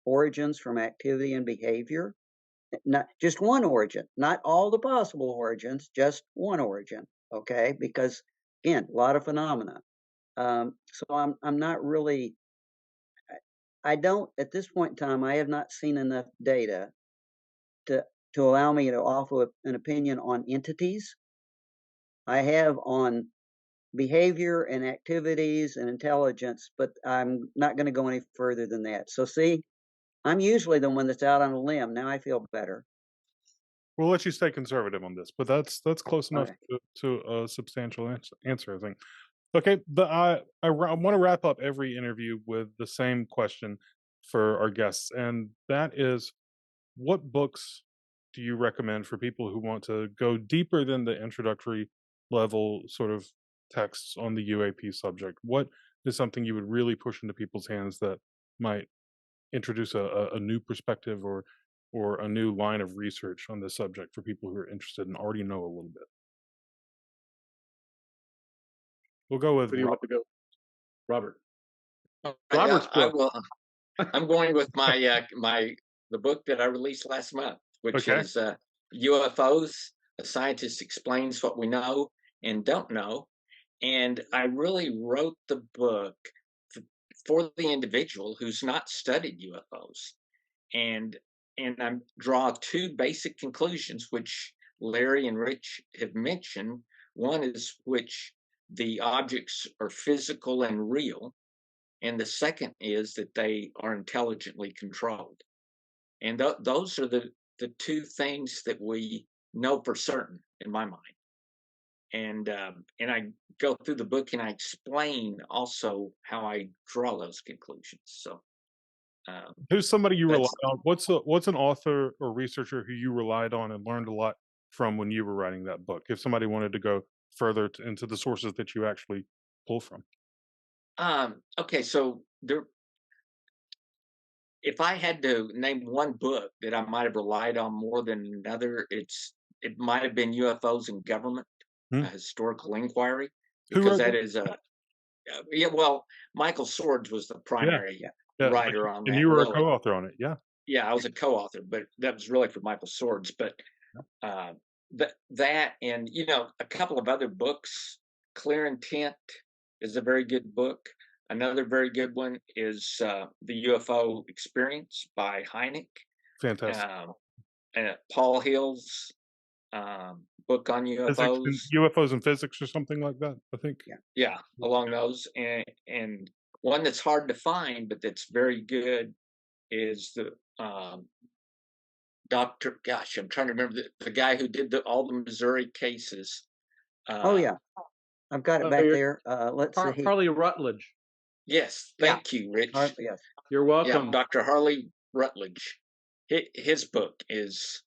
origins from activity and behavior. Not just one origin, not all the possible origins, just one origin. Okay, because again, a lot of phenomena. So I'm not really. I don't at this point in time. I have not seen enough data to allow me to offer an opinion on entities. I have on behavior and activities and intelligence, but I'm not going to go any further than that. So see, I'm usually the one that's out on a limb. Now I feel better. we'll let you stay conservative on this, but that's close enough Okay. to a substantial answer, I think. Okay, I want to wrap up every interview with the same question for our guests, and that is, what books do you recommend for people who want to go deeper than the introductory level sort of texts on the UAP subject? What is something you would really push into people's hands that might introduce a new perspective or a new line of research on this subject for people who are interested and already know a little bit? We'll go with Who do you want to go? Robert. Yeah, Robert's I book. will. I'm going with the book that I released last month, which Okay. is UFOs. A scientist explains what we know and don't know. And I really wrote the book for the individual who's not studied UFOs, and I draw two basic conclusions, which Larry and Rich have mentioned. One is which the objects are physical and real, and the second is that they are intelligently controlled. And those are the two things that we know for certain in my mind. And I go through the book and I explain also how I draw those conclusions. So Who's somebody you rely that's on? What's an author or researcher who you relied on and learned a lot from when you were writing that book? If somebody wanted to go further into the sources that you actually pull from. okay. So there, if I had to name one book that I might have relied on more than another, it might have been UFOs and Government, Hmm. a historical inquiry, Who because wrote that that? is a yeah. Well, Michael Swords was the Yeah, primary yeah. writer on And that. you were a Really, co-author on it. Yeah. yeah, I was a co-author, but that was really for Michael Swords. But uh, that and a couple of other books. Clear Intent is a very good book. Another very good one is The UFO Experience by Hynek. Fantastic. Paul Hill's book on Physics UFOs. and UFOs and physics or something like that, I think. Yeah, along those. And one that's hard to find, but that's very good is the Doctor. Gosh, I'm trying to remember the guy who did all the Missouri cases. Oh yeah, I've got it back there. Let's see. Harley Rutledge. Yes, Yeah. thank you, Rich. Yes. You're Yeah, welcome. Dr. Harley Rutledge. His book is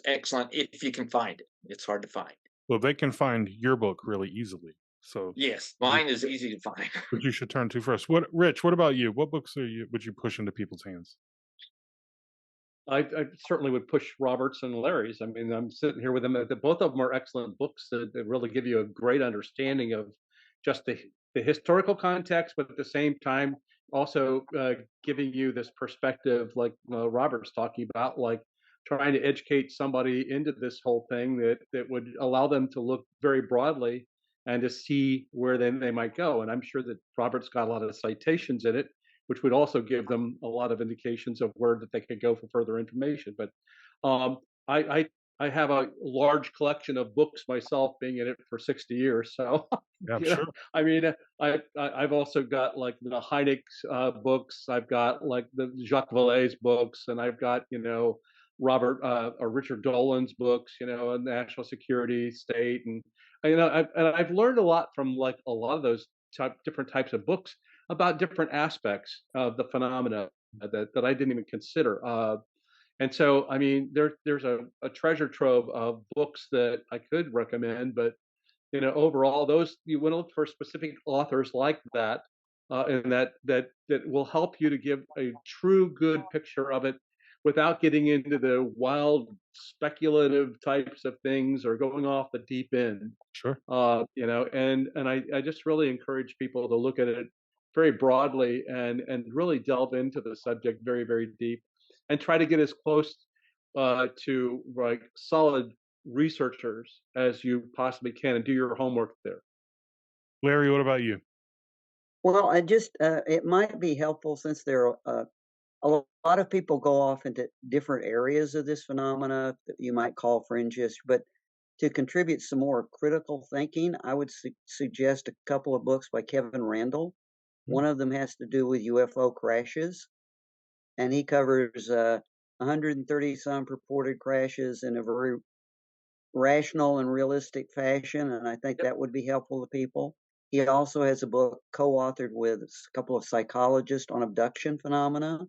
excellent if you can find it. It's hard to find. Well, they can find your book really easily. So Yes, mine is easy to find. what you should turn to first. Rich, what about you? What books would you push into people's hands? I certainly would push Roberts and Larry's. I mean, I'm sitting here with them. Both of them are excellent books that really give you a great understanding of just the historical context, but at the same time, also giving you this perspective, like Robert's talking about, like trying to educate somebody into this whole thing that would allow them to look very broadly and to see where they might go. And I'm sure that Robert's got a lot of citations in it, which would also give them a lot of indications of where that they could go for further information. But um, I, I have a large collection of books myself, being in it for 60 years. So, Yeah, I'm sure. I mean, I've also got like the Hynek's books. I've got like the Jacques Vallée's books, and I've got Robert or Richard Dolan's books, national security, state, and I've learned a lot from like a lot of those different types of books about different aspects of the phenomena that I didn't even consider. And so, I mean, there's a treasure trove of books that I could recommend, but overall, those you want to look for specific authors like that, and that will help you to give a true good picture of it without getting into the wild speculative types of things or going off the deep end. Sure. And I just really encourage people to look at it very broadly and really delve into the subject very, very deep and try to get as close to like solid researchers as you possibly can and do your homework there. Larry, what about you? Well, I just it might be helpful since there are a lot of people go off into different areas of this phenomena that you might call fringes, but to contribute some more critical thinking, I would suggest a couple of books by Kevin Randall. One of them has to do with UFO crashes, and he covers 130 some purported crashes in a very rational and realistic fashion, and I think that would be helpful to people. He also has a book co-authored with a couple of psychologists on abduction phenomena,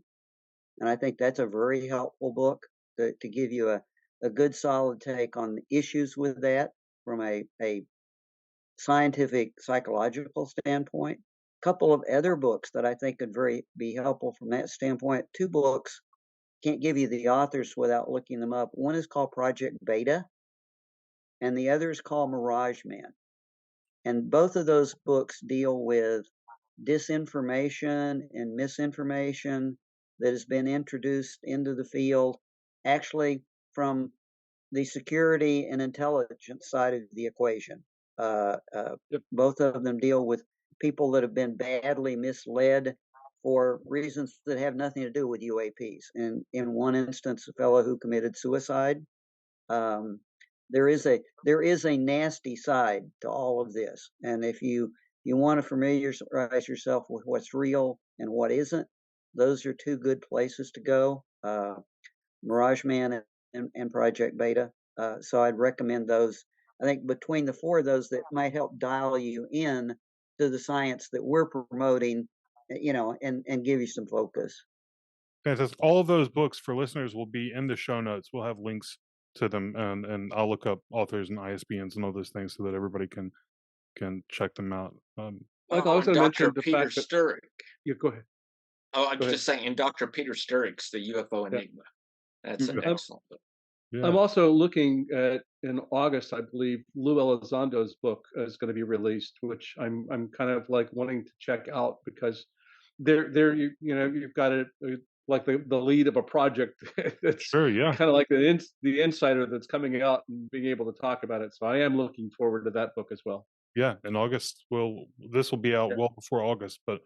and I think that's a very helpful book to give you a good solid take on the issues with that from a scientific psychological standpoint. A couple of other books that I think could be helpful from that standpoint. 2 books, can't give you the authors without looking them up. One is called Project Beta, and the other is called Mirage Man. And both of those books deal with disinformation and misinformation that has been introduced into the field, actually from the security and intelligence side of the equation. Both of them deal with people that have been badly misled for reasons that have nothing to do with UAPs. And in one instance, a fellow who committed suicide. There is a nasty side to all of this, and if you want to familiarize yourself with what's real and what isn't, those are 2 good places to go. Mirage Man and Project Beta. So I'd recommend those. I think between the 4 of those, that might help dial you in to the science that we're promoting, and give you some focus. Fantastic. All of those books for listeners will be in the show notes. We'll have links to them, and I'll look up authors and ISBNs and all those things so that everybody can check them out. Michael, I was going to Dr. mention the Peter fact that Sturrock. you go ahead. Oh, I'm Go ahead. just saying, and Dr. Peter Sturrock's The UFO Yeah. Enigma. That's an Yeah. excellent book. Yeah. I'm also looking at, in August, I believe, Lou Elizondo's book is going to be released, which I'm kind of like wanting to check out, because you've got it like the lead of a project that's Sure, yeah. kind of like the insider that's coming out and being able to talk about it. So I am looking forward to that book as well. Yeah, in August, this will be out Yeah. well before August, but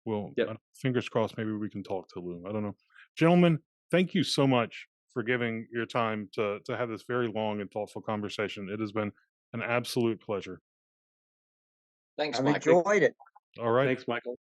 Yep. fingers crossed, maybe we can talk to Lou. I don't know. Gentlemen, thank you so much for giving your time to have this very long and thoughtful conversation. It has been an absolute pleasure. Thanks, I've Michael. enjoyed it. All right. Thanks, Michael.